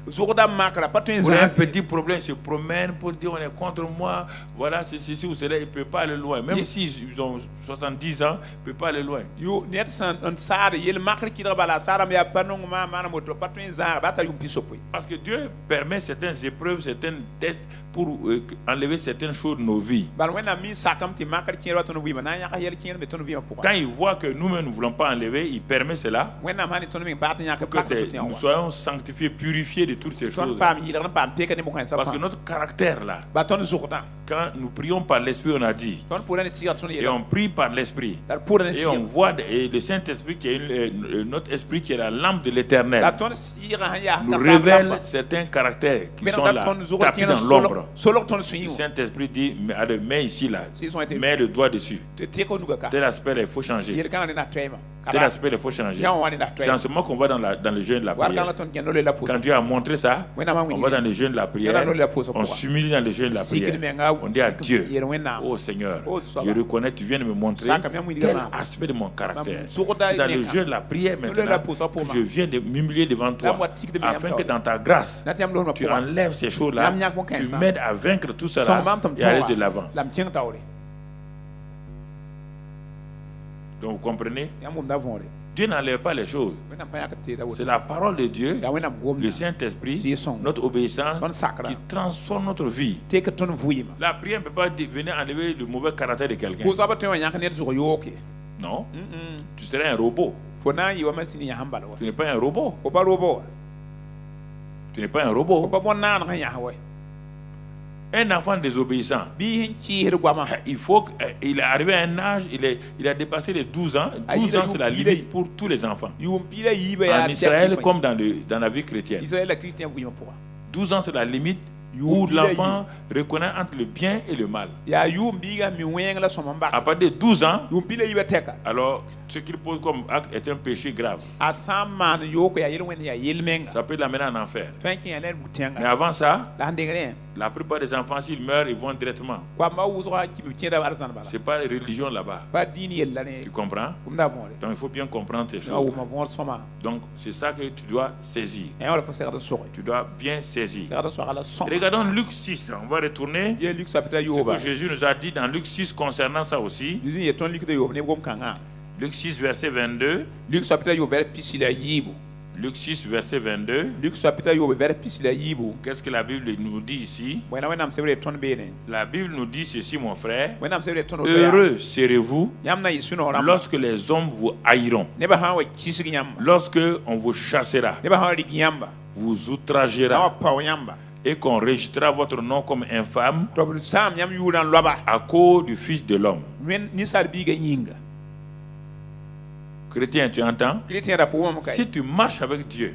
Pour un petit problème, ils se promènent pour dire on est contre moi, voilà, c'est ceci ou cela, il ne peut pas aller loin. Même s'ils ont 70 ans, il ne peut pas aller loin. Parce que Dieu permet certaines épreuves, certains tests pour enlever certaines choses de nos vies. Quand il voit que nous-mêmes ne voulons pas enlever, il permet cela pour que nous soyons sanctifiés, purifiés de toutes ces choses. Parce que notre caractère là, quand nous prions par l'Esprit, on a dit, et on prie par l'Esprit, et on voit et le Saint-Esprit qui est notre esprit qui est la lampe de l'Éternel, nous révèle certains caractères qui sont là, tapis dans l'ombre. Le Saint-Esprit dit, mets ici là, mets le doigt dessus. Tel aspect, il faut changer. Tel aspect, il faut changer. C'est en ce moment qu'on va dans le jeûne de la prière. Quand Dieu a montré ça, on va dans le jeûne de la prière, on s'humilie dans le jeûne de la prière. On dit à Dieu, oh Seigneur, je reconnais, tu viens de me montrer tel aspect de mon caractère. C'est dans le jeûne de la prière maintenant que je viens de m'humilier devant toi, afin que dans ta grâce, tu enlèves ces choses-là, tu m'aides à vaincre tout cela et aller de l'avant. Donc vous comprenez? Dieu n'enlève pas les choses. C'est la parole de Dieu, le Saint-Esprit, notre obéissance qui transforme notre vie. La prière ne peut pas venir enlever le mauvais caractère de quelqu'un. Non. Tu serais un robot. Tu n'es pas un robot. Tu n'es pas un robot. Un enfant désobéissant, il faut qu'il est arrivé à un âge, il a dépassé les 12 ans. 12 ans, c'est la limite pour tous les enfants. En Israël, comme dans la vie chrétienne. 12 ans, c'est la limite où l'enfant reconnaît entre le bien et le mal. À partir de 12 ans, alors ce qu'il pose comme acte est un péché grave. Ça peut l'amener en enfer. Mais avant ça, la plupart des enfants, s'ils meurent, ils vont directement. Ce n'est pas la religion là-bas. Tu comprends? Donc il faut bien comprendre ces choses. Donc c'est ça que tu dois saisir. Tu dois bien saisir. Regardons Luc 6. On va retourner. Ce que Jésus nous a dit dans Luc 6 concernant ça aussi. Luc 6, verset 22. Luc 6, verset 22. Qu'est-ce que la Bible nous dit ici? La Bible nous dit ceci, mon frère. Heureux serez-vous lorsque les hommes vous haïront, lorsque on vous chassera, vous outragera, et qu'on rejettera votre nom comme infâme à cause du Fils de l'homme. Chrétien, tu entends? Si tu marches avec Dieu,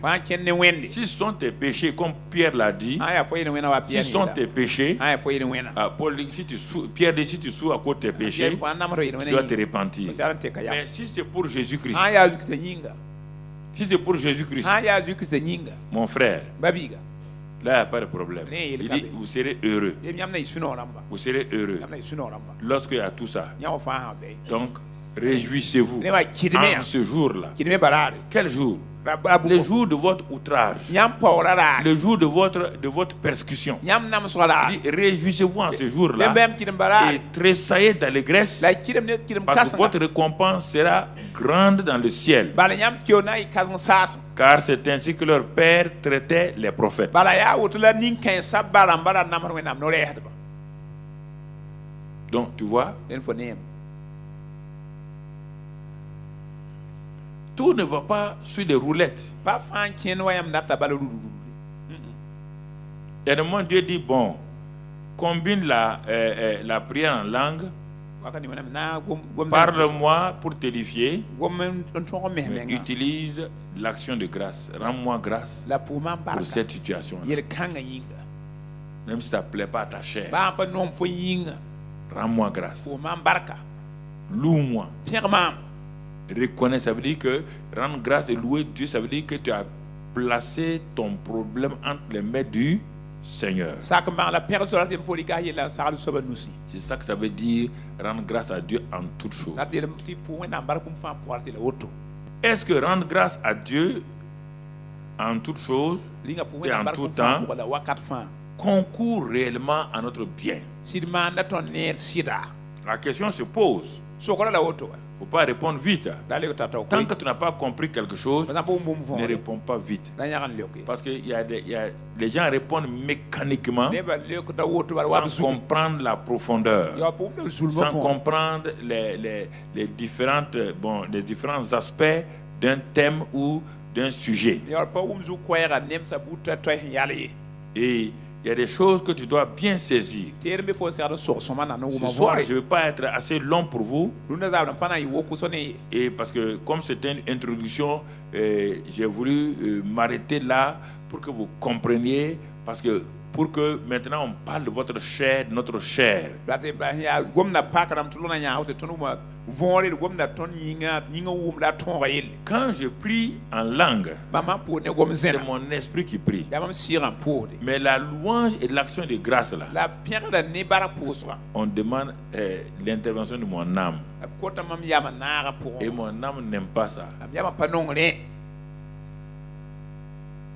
si ce sont tes péchés, comme Pierre l'a dit, si ce sont tes péchés, Paul dit, Pierre dit, si tu souffres à cause de tes péchés, tu dois te repentir. Mais si c'est pour Jésus-Christ, si c'est pour Jésus-Christ, mon frère, là, il n'y a pas de problème. Il dit, vous serez heureux. Vous serez heureux lorsqu'il y a tout ça. Donc, réjouissez-vous en ce jour-là. Quel jour? Le jour de votre outrage. Le jour de votre persécution. Réjouissez-vous en ce jour-là et tressaillez d'allégresse parce que votre récompense sera grande dans le ciel. Car c'est ainsi que leur père traitait les prophètes. Donc, tu vois, tout ne va pas sur des roulettes. Et le moment Dieu dit, bon, combine la prière en langue, parle-moi pour t'édifier, mais utilise l'action de grâce. Rends-moi grâce pour cette situation. Même si ça ne plaît pas à ta chair, rends-moi grâce. Loue-moi. Reconnais, ça veut dire que rendre grâce et louer Dieu, ça veut dire que tu as placé ton problème entre les mains du Seigneur. C'est ça que ça veut dire rendre grâce à Dieu en toutes choses. Est-ce que rendre grâce à Dieu en toutes choses et en tout temps concourt réellement à notre bien? La question se pose. faut pas répondre vite. Tant que tu n'as pas compris quelque chose, ne réponds pas vite. Parce que les gens répondent mécaniquement sans comprendre la profondeur, sans comprendre les différents aspects d'un thème ou d'un sujet. Et il y a des choses que tu dois bien saisir. Ce soir, je ne vais pas être assez long pour vous. Et parce que comme c'était une introduction, j'ai voulu m'arrêter là pour que vous compreniez. Parce que pour que maintenant on parle de votre chair, de notre chair. Quand je prie en langue, c'est mon esprit qui prie. Mais la louange et l'action de grâce là, on demande l'intervention de mon âme. Et mon âme n'aime pas ça.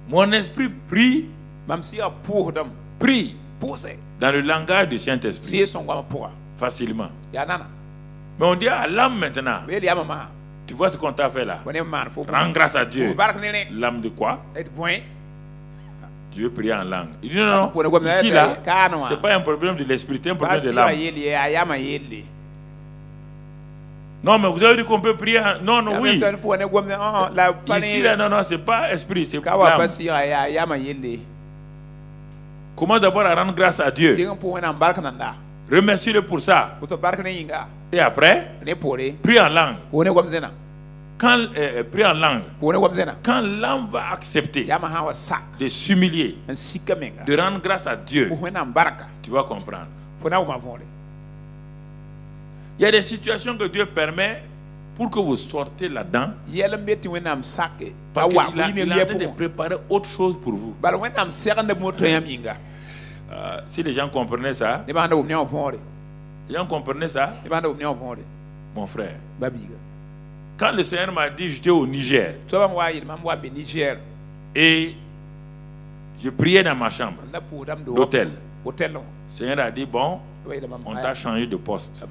Mon esprit prie. Prie dans le langage du Saint-Esprit facilement. Mais on dit à l'âme maintenant, tu vois ce qu'on t'a fait là, rends grâce à Dieu. L'âme de quoi? Tu veux prier en langue. Il dit non, ici là, c'est pas un problème de l'esprit, c'est un problème de l'âme. Non, mais vous avez dit qu'on peut prier non, oui. Ici là, non, c'est pas esprit, c'est l'âme. Comment d'abord à rendre grâce à Dieu. Remercie-le pour ça. Et après, prie en langue. Quand prie en langue, quand l'âme va accepter de s'humilier, de rendre grâce à Dieu, tu vas comprendre. Il y a des situations que Dieu permet pour que vous sortez là-dedans. Parce qu'il est en train de préparer autre chose pour vous. Si les gens comprenaient ça, mon frère, quand le Seigneur m'a dit j'étais au Niger et je priais dans ma chambre d'hôtel, le Seigneur a dit bon, on t'a changé de poste.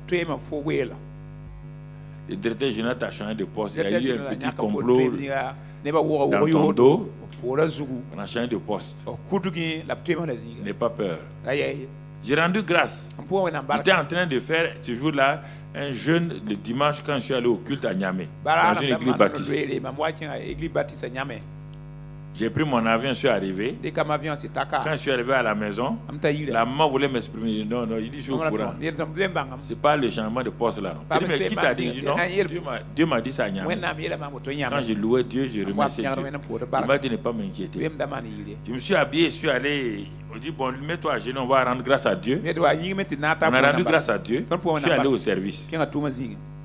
Le directeur général t'a changé de poste. Il y a eu un petit complot dans ton dos. On a changé de poste. N'aie pas peur. J'ai rendu grâce. J'étais en train de faire ce jour-là un jeûne le dimanche quand je suis allé au culte à Niamey, dans une église baptiste. J'ai pris mon avion, je suis arrivé. Quand je suis arrivé à la maison, la maman voulait m'exprimer. Non, il dit je suis au courant. Ce n'est pas le changement de poste là. Non. Mais qui t'a dit? Non, Dieu m'a dit ça à Niamey. Quand je louais Dieu, je remerciais Dieu. Il m'a dit ne pas m'inquiéter. Je me suis habillé, je suis allé. On dit bon, mets-toi à genoux, on va rendre grâce à Dieu. On a rendu grâce à Dieu. Je suis allé au service.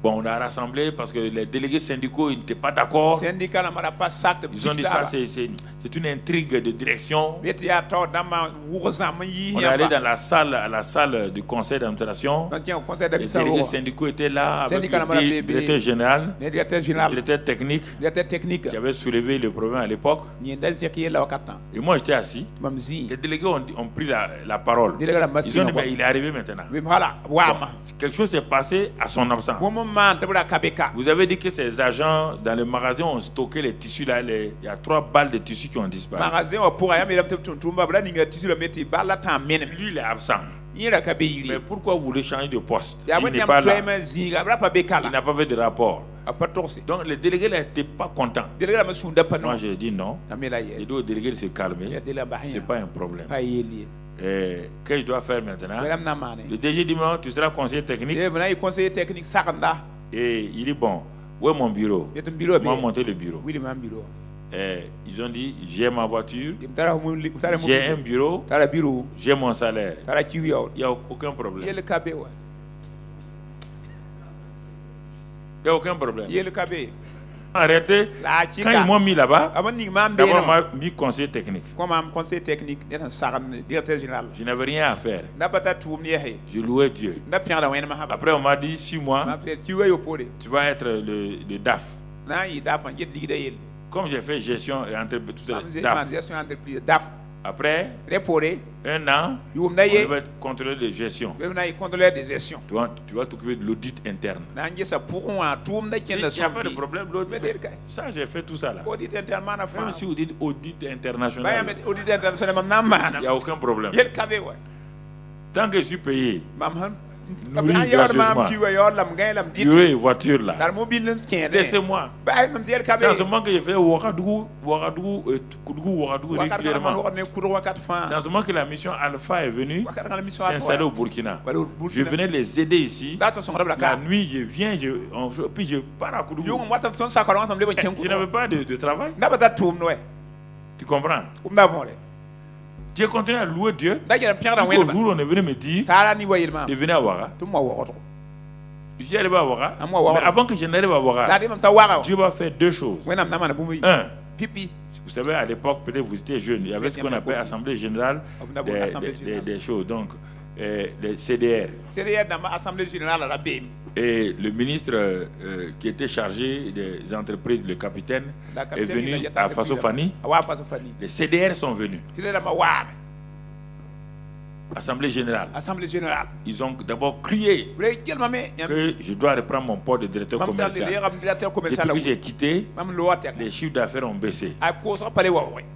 Bon, on a rassemblé parce que les délégués syndicaux n'étaient pas d'accord. Ils ont dit ça, c'est une intrigue de direction. On est allé dans la salle du conseil d'administration. Les délégués syndicaux étaient là avec le directeur général, le directeur technique qui avait soulevé le problème à l'époque. Et moi, j'étais assis. Les délégués ont pris la parole. Ils ont dit, mais il est arrivé maintenant. Bon, quelque chose s'est passé à son absence. Vous avez dit que ces agents dans le magasin ont stocké les tissus là. Il y a 3 balles de tissus qui ont disparu. Lui, il est absent. Mais pourquoi vous voulez changer de poste? Il n'est pas là. Il n'a pas fait de rapport. Donc le délégué n'était pas content. Moi j'ai dit non. Il doit au délégué de se calmer. Ce n'est pas un problème. Qu'est-ce que je dois faire maintenant? Le DG dit tu seras conseiller technique. Et il dit bon, où est mon bureau? Moi monter le bureau. Ils ont dit j'ai ma voiture, j'ai un bureau, j'ai mon salaire. Il n'y a aucun problème. Il n'y a aucun problème. Arrêtez. Quand ils m'ont mis là-bas, d'abord on m'a mis conseiller technique. Je n'avais rien à faire. Je louais Dieu. Après on m'a dit 6 mois, tu vas être le DAF. Comme j'ai fait gestion et entreprise, DAF. Après un an, on va être contrôleur de gestion. Tu vas t'occuper de l'audit interne. Il n'y a pas de problème. Ça, j'ai fait tout ça là. Même si vous dites audit international, il n'y a aucun problème. Tant que je suis payé, nourri gracieusement, une voiture là, laissez-moi. C'est en ce moment que j'ai fait Ouagadougou régulièrement. C'est en ce moment que la mission Alpha est venue s'installer au Burkina. Je venais les aider ici. La nuit, je viens, puis je pars à Koudougou. Je n'avais pas de travail. Tu comprends? J'ai continué à louer Dieu. Au jour où on est venu me dire de venir à Ouaga. Je suis allé à Ouaga. Mais avant que je n'arrive à Ouaga, Dieu va faire deux choses. Un, vous savez, à l'époque, peut-être vous étiez jeune, il y avait ce qu'on appelle Assemblée Générale des choses. Donc, les CDR. Et le ministre qui était chargé des entreprises, le capitaine, est venu à Fasofani. Les CDR sont venus. Assemblée générale. Ils ont d'abord crié que je dois reprendre mon poste de directeur commercial. Depuis que j'ai quitté, les chiffres d'affaires ont baissé.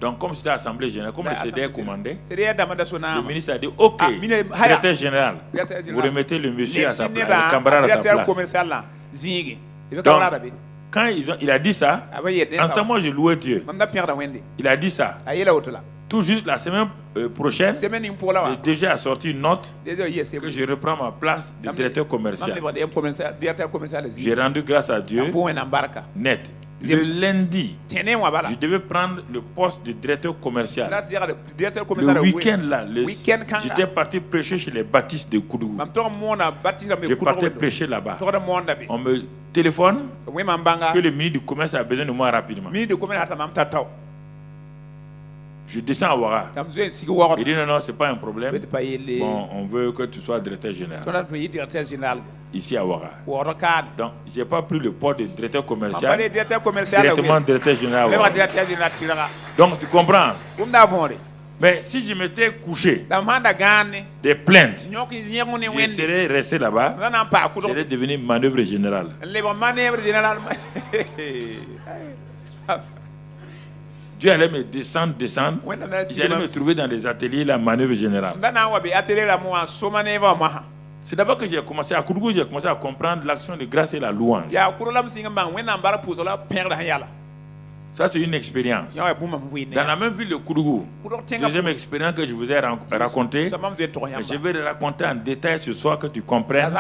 Donc, comme c'était Assemblée générale, comme le CDR commandait, le ministre a dit OK, directeur général, vous remettez le monsieur à sa place, le camarade à sa place. Donc, quand il a dit ça, en ce moment, je louais Dieu. Il a dit ça. Tout juste la semaine prochaine, le DG a sorti une note que je reprends ma place de directeur commercial. J'ai rendu grâce à Dieu net. Le lundi, je devais prendre le poste de directeur commercial. Le week-end là, j'étais parti prêcher chez les baptistes de Koudougou. Je partais prêcher là-bas. On me téléphone que le ministre du Commerce a besoin de moi rapidement. Je descends à Ouaga. Il dit non, c'est pas un problème. Bon, on veut que tu sois directeur général. Ici à Ouaga. Donc, je n'ai pas pris le poste de directeur commercial. Directement directeur général. Donc, tu comprends? Mais si je m'étais couché des plaintes, je serais resté là-bas. Je serais devenu manœuvre générale. Dieu allait me descendre. J'allais me trouver dans les ateliers, la manœuvre générale. C'est d'abord que j'ai commencé à Koudougou, j'ai commencé à comprendre l'action de grâce et la louange. Ça, c'est une expérience. Dans la même ville de Koudougou, deuxième expérience que je vous ai racontée, je vais le raconter en détail ce soir que tu comprennes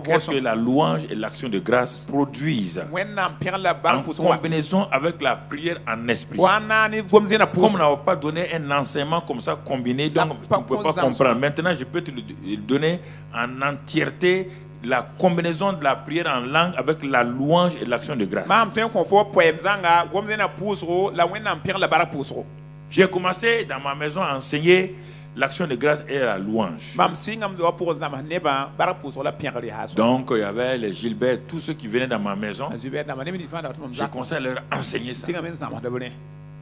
qu'est-ce que la louange et l'action de grâce produisent en combinaison avec la prière en esprit. Comme on n'a pas donné un enseignement comme ça combiné, donc tu ne peux pas comprendre. Maintenant, je peux te le donner en entièreté. La combinaison de la prière en langue avec la louange et l'action de grâce. J'ai commencé dans ma maison à enseigner l'action de grâce et la louange. Donc il y avait les Gilbert, tous ceux qui venaient dans ma maison. J'ai commencé à leur enseigner ça.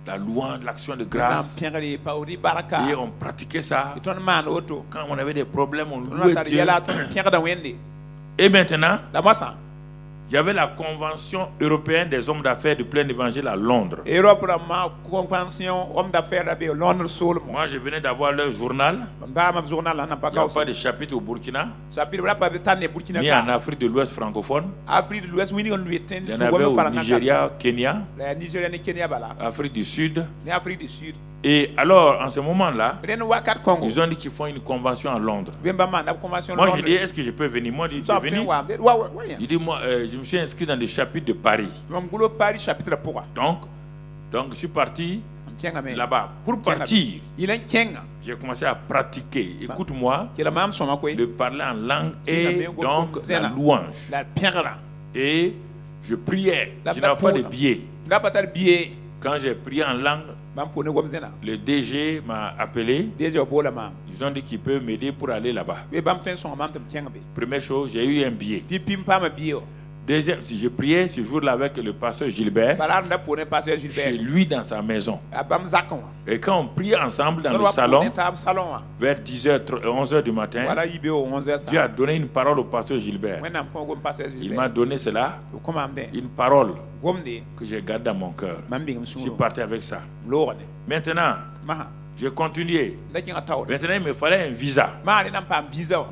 La louange, l'action de grâce. Et on pratiquait ça. Quand on avait des problèmes, on louait Dieu. Et maintenant, il y avait la Convention européenne des hommes d'affaires du plein évangile à Londres. Moi, je venais d'avoir leur journal. Il n'y a pas de chapitre au Burkina, ni en Afrique de l'Ouest francophone. Il y en avait au Nigeria, Kenya, Afrique du Sud. Et alors, en ce moment-là, ils ont dit qu'ils font une convention à Londres. Moi, j'ai dit, est-ce que je peux venir? Moi, je suis venu. Il dit, moi, je me suis inscrit dans le chapitre de Paris. Donc je suis parti là-bas. Pour partir, j'ai commencé à pratiquer. Écoute-moi, de parler en langue et donc la louange. Et je priais. Je n'avais pas de billets. Quand j'ai prié en langue, le DG m'a appelé. Ils ont dit qu'il peut m'aider pour aller là-bas. Première chose, j'ai eu un billet. Deuxième, si je priais ce jour-là avec le pasteur Gilbert, chez lui dans sa maison. Et quand on priait ensemble dans le salon, vers 10h, 11h du matin, Dieu a donné une parole au pasteur Gilbert. Il m'a donné cela, une parole que j'ai gardée dans mon cœur. Je suis parti avec ça. Maintenant, j'ai continué. Maintenant, il me fallait un visa.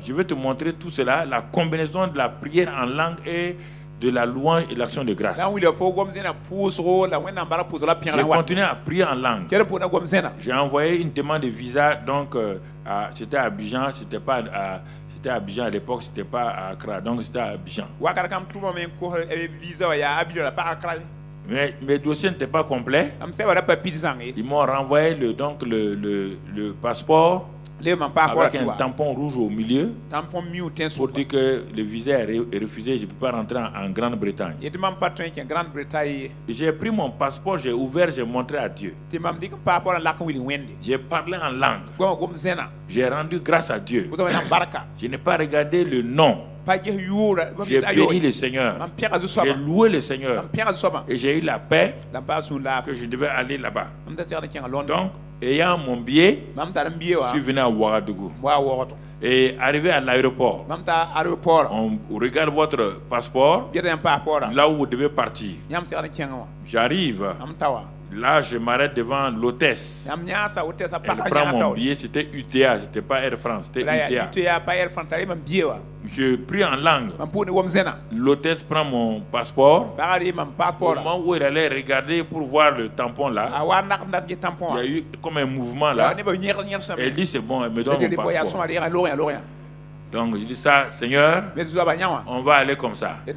Je vais te montrer tout cela, la combinaison de la prière en langue et de la louange et l'action de grâce. J'ai continué à prier en langue. J'ai envoyé une demande de visa, donc c'était à Abidjan, c'était à Abidjan à l'époque, c'était pas à Accra, donc c'était à Abidjan. Mais mes dossiers n'étaient pas complets. Ils m'ont renvoyé le passeport avec un tampon rouge au milieu pour dire que le visa est refusé, je ne peux pas rentrer en Grande-Bretagne. J'ai pris mon passeport, j'ai ouvert, j'ai montré à Dieu. J'ai parlé en langue. J'ai rendu grâce à Dieu. Je n'ai pas regardé le nom. J'ai béni le Seigneur. J'ai loué le Seigneur. Et j'ai eu la paix que je devais aller là-bas. Donc, ayant mon billet, je suis venu à Ouagadougou. Et arrivé à l'aéroport, on regarde votre passeport, là où vous devez partir. J'arrive. Là, je m'arrête devant l'hôtesse. Elle prend mon billet, c'était UTA, c'était pas Air France, c'était UTA. Je prie en langue. L'hôtesse prend mon passeport. Au moment où elle allait regarder pour voir le tampon là, il y a eu comme un mouvement là. Elle dit c'est bon, elle me donne mon passeport. Donc je dis ça, Seigneur, on va aller comme ça. On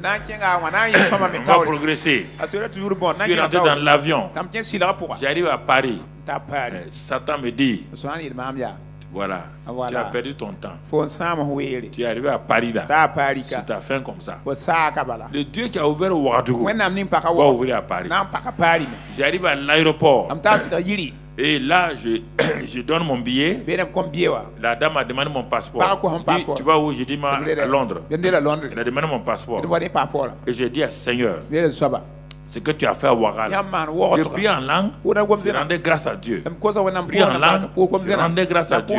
va progresser. Je suis rentré dans l'avion. J'arrive à Paris. Satan me dit, voilà, tu as perdu ton temps. Tu es arrivé à Paris là. C'est ta fin comme ça. Le Dieu qui a ouvert Ouagadougou va ouvrir à Paris. J'arrive à l'aéroport. Et là, je donne mon billet. La dame a demandé mon passeport. Dit, tu vas où? Je dis à Londres. Elle a demandé mon passeport. Et j'ai dit à Seigneur, ce que tu as fait à Ouagadougou, je prie en langue, je rendais grâce à Dieu. Prie en langue, je rendais grâce à Dieu.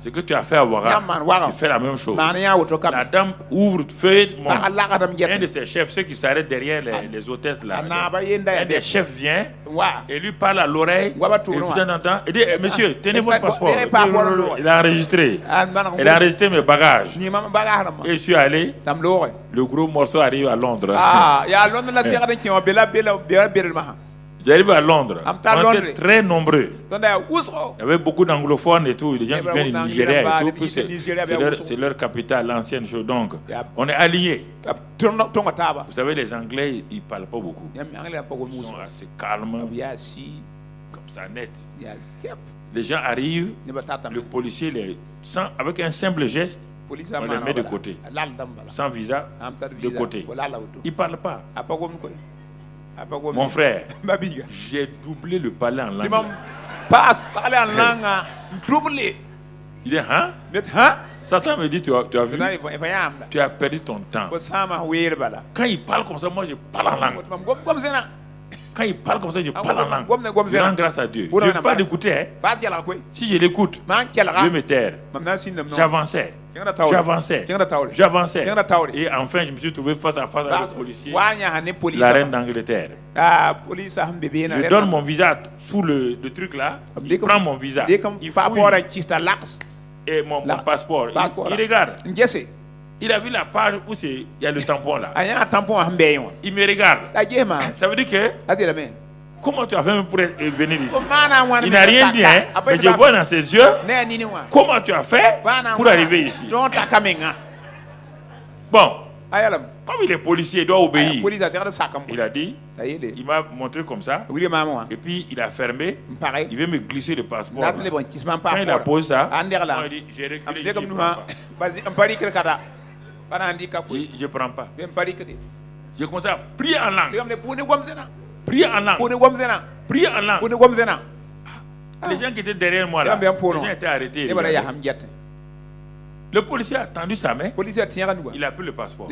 Ce que tu as fait à Ouagadougou, tu fais la même chose. La dame ouvre, feuille, un de ses chefs, ceux qui s'arrêtent derrière les hôtesses là. Un des chefs vient et lui parle à l'oreille. Et dit, monsieur, tenez votre passeport. Il a enregistré. Il a enregistré mes bagages. Et je suis allé. Le gros morceau arrive à Londres. J'arrive à Londres. On était très nombreux. Il y avait beaucoup d'anglophones et tout. Les gens qui viennent du Nigeria et tout. C'est leur capitale, l'ancienne chose. Donc, on est alliés. Vous savez, les Anglais, ils ne parlent pas beaucoup. Ils sont assez calmes. Comme ça, net. Les gens arrivent. Le policier, avec un simple geste, on les met de côté. Sans visa, de côté. Ils ne parlent pas. Mon frère, j'ai doublé le parler en langue. Il dit, hein? Satan me dit, tu as vu? Tu as perdu ton temps. Quand il parle comme ça, moi je parle en langue. Quand il parle comme ça, je parle en langue. Je rends grâce à Dieu. Je ne veux pas l'écouter. Si je l'écoute, je vais me taire. J'avançais. Et enfin, je me suis trouvé face à face avec le policier, la reine d'Angleterre. Je donne mon visa sous le truc là. Il prend mon visa. Il fouille. Et mon passeport. Il regarde. Il a vu la page où il y a le tampon là. Il me regarde. Ça veut dire que comment tu as fait pour venir ici? Il n'a rien dit, hein? Mais je vois dans ses yeux comment tu as fait pour arriver ici. Bon, comme il est policier, il doit obéir. Il a dit, il m'a montré comme ça. Et puis il a fermé. Il veut me glisser le passeport. Quand il a posé ça, il a dit, j'ai reculé. Je ne prends pas. J'ai commencé à prier en langue. Prier en langue. Prier en langue. Les gens qui étaient derrière moi là, les gens étaient arrêtés. Le policier a tendu sa main. Il a pris le passeport.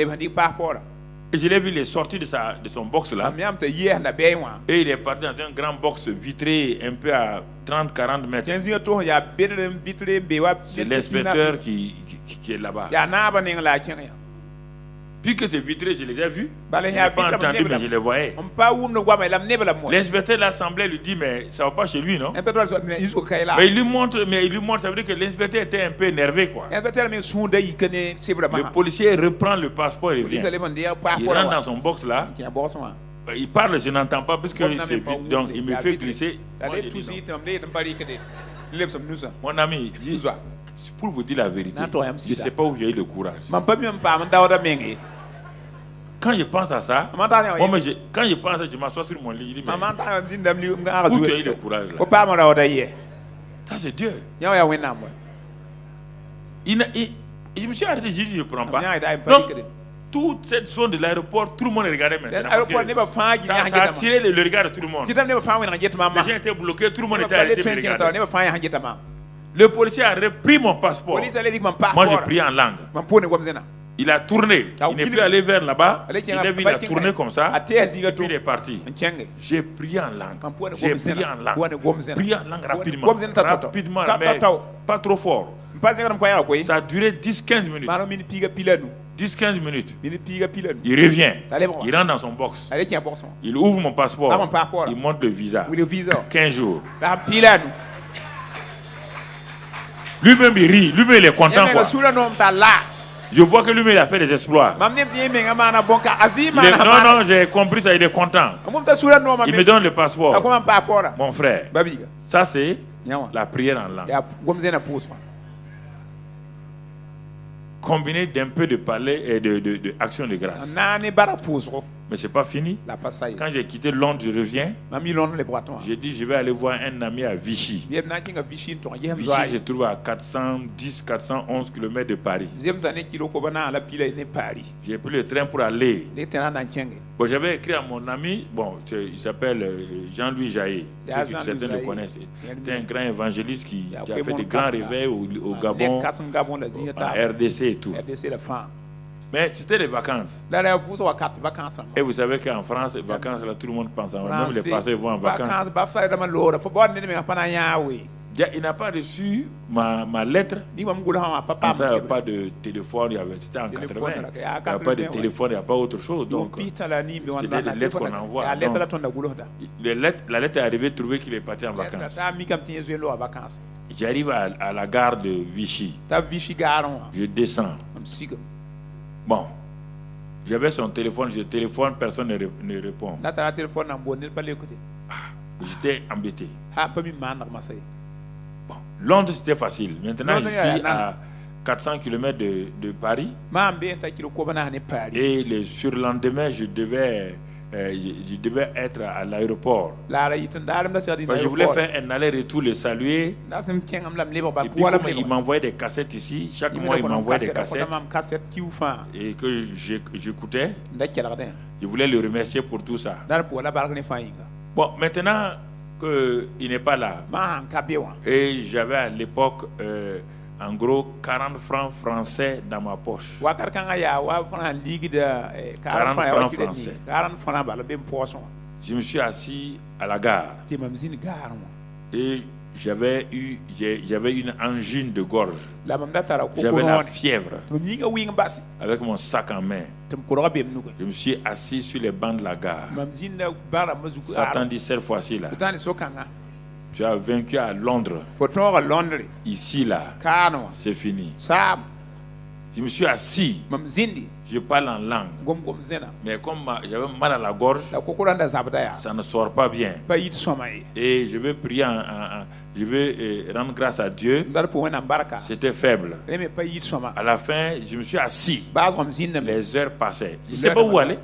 Et je l'ai vu, il est sorti de son box là. Et il est parti dans un grand box vitré un peu à 30-40 mètres. C'est l'inspecteur qui est là-bas. Puis que c'est vitré, je les ai vus. Je n'ai pas entendu, mais je les voyais. L'inspecteur là semblait lui dire, mais ça ne va pas chez lui, non? Mais il lui montre, ça veut dire que l'inspecteur était un peu énervé, quoi. Le policier reprend le passeport et vient. Il rentre dans son box là. Il parle, je n'entends pas, parce que donc il me fait glisser. Mon ami, pour vous dire la vérité, je ne sais pas où j'ai eu le courage. Quand je pense à ça, quand je pense à ça, je m'assois sur mon lit, je dis, mais où tu as eu le courage là? Ça c'est Dieu. Je me suis arrêté, je dis, je ne prends pas. Donc, toute cette zone de l'aéroport, tout le monde regardait maintenant. Ça a attiré le regard de tout le monde. Les gens étaient bloqués, tout le monde était arrêté de me regarder. Le policier a repris mon passeport. Moi, j'ai pris en langue. Il a tourné. Il n'est plus allé vers là-bas. Il a tourné comme ça. Et puis il est parti. J'ai pris en langue. J'ai pris en langue. Pris en langue rapidement. Rapidement, mais pas trop fort. Ça a duré 10-15 minutes. 10-15 minutes. Il revient. Il rentre dans son box. Il ouvre mon passeport. Il montre le visa. 15 jours. Lui-même il rit. Lui-même il est content, quoi. Je vois que lui-même il a fait des exploits. Non, j'ai compris ça, il est content. Il me donne le passeport. Mon frère, ça c'est la prière en langue. Combiné d'un peu de parler et de action de grâce. Mais c'est pas fini. Quand j'ai quitté Londres, je reviens. J'ai dit je vais aller voir un ami à Vichy. Vichy se trouve à 411 km de Paris. J'ai pris le train pour aller. Bon, j'avais écrit à mon ami, bon, il s'appelle Jean-Louis Jaillet. Certains le connaissent. C'est un grand évangéliste qui a fait des grands réveils au Gabon, à RDC et tout. Mais c'était les vacances. Et vous savez qu'en France, les vacances, là, tout le monde pense en vacances. Même les pasteurs vont en vacances. Il n'a pas reçu ma lettre. Il n'y avait pas de téléphone. C'était en 80. Il n'y avait pas de téléphone, il n'y a pas autre chose. Donc, c'était des lettres qu'on envoie. La lettre est arrivée, trouver qu'il est parti en vacances. J'arrive à la gare de Vichy. Je descends. Bon, j'avais son téléphone, je téléphone, personne ne répond. J'étais embêté. Bon, Londres c'était facile. Maintenant je suis à 400 km de Paris. Et le surlendemain, je devais être à l'aéroport. Je voulais faire un aller-retour, le saluer. Et puis comme il m'envoyait des cassettes ici, chaque mois il m'envoyait des cassettes. Et que j'écoutais. Je voulais le remercier pour tout ça. Bon, maintenant qu'il n'est pas là. Et j'avais à l'époque en gros 40 francs français dans ma poche. 40 francs français. Je me suis assis à la gare. Et j'avais une angine de gorge. J'avais la fièvre. Avec mon sac en main. Je me suis assis sur les bancs de la gare. Satan dit cette fois-ci là. Tu as vaincu à Londres. Ici, là, c'est fini. Je me suis assis. Je parle en langue. Mais comme j'avais mal à la gorge, ça ne sort pas bien. Et je vais prier, je vais rendre grâce à Dieu. C'était faible. À la fin, je me suis assis. Les heures passaient. Je ne sais pas où aller.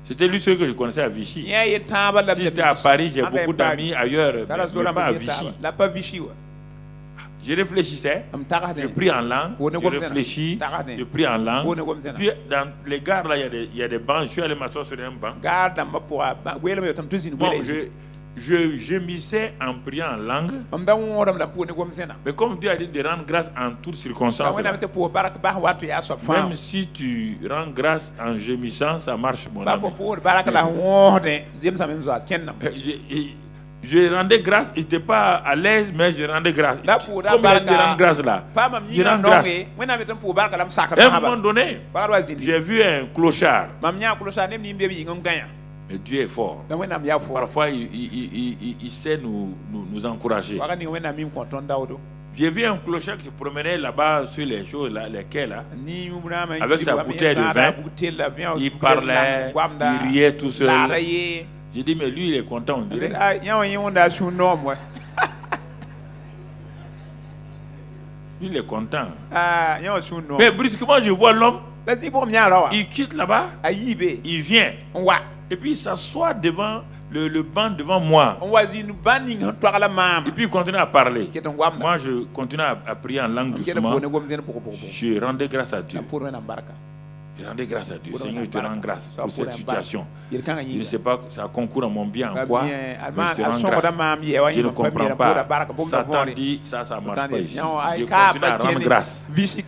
C'était lui seul que je connaissais à Vichy. Si j'étais à Paris, j'ai beaucoup d'amis ailleurs, mais pas à Vichy. Je réfléchissais, je prie en langue, je réfléchis, je prie en langue. Puis dans les gares, là, il y a des bancs. Je suis allé m'asseoir sur un banc. Bon, je gémissais en priant en langue. Mais comme Dieu a dit de rendre grâce en toutes circonstances, même si tu rends grâce en gémissant, ça marche, mon ami. Je rendais grâce, il n'était pas à l'aise, mais je rendais grâce. Comme il a dit de rendre grâce là, je rends grâce. À un moment donné, j'ai vu un clochard. Mais Dieu est fort. Parfois, il sait nous encourager. J'ai vu un clochard qui se promenait là-bas sur les choses, là, les quais là, avec sa bouteille de vin. Il parlait, il riait tout seul. J'ai dit, mais lui, il est content, on dirait. Lui, il est content. Mais brusquement, je vois l'homme. Il quitte là-bas. Il vient. Et puis, il s'assoit devant le banc devant moi. Et puis, il continue à parler. Moi, je continue à prier en langue doucement. Je rendais grâce à Dieu. Je rendais grâce à Dieu. Seigneur, je te rends grâce pour cette situation. Je ne sais pas, ça concourt à mon bien en quoi, mais je te rends grâce. Je ne comprends pas. Satan dit, ça ne marche pas ici. Je continue à rendre grâce. Et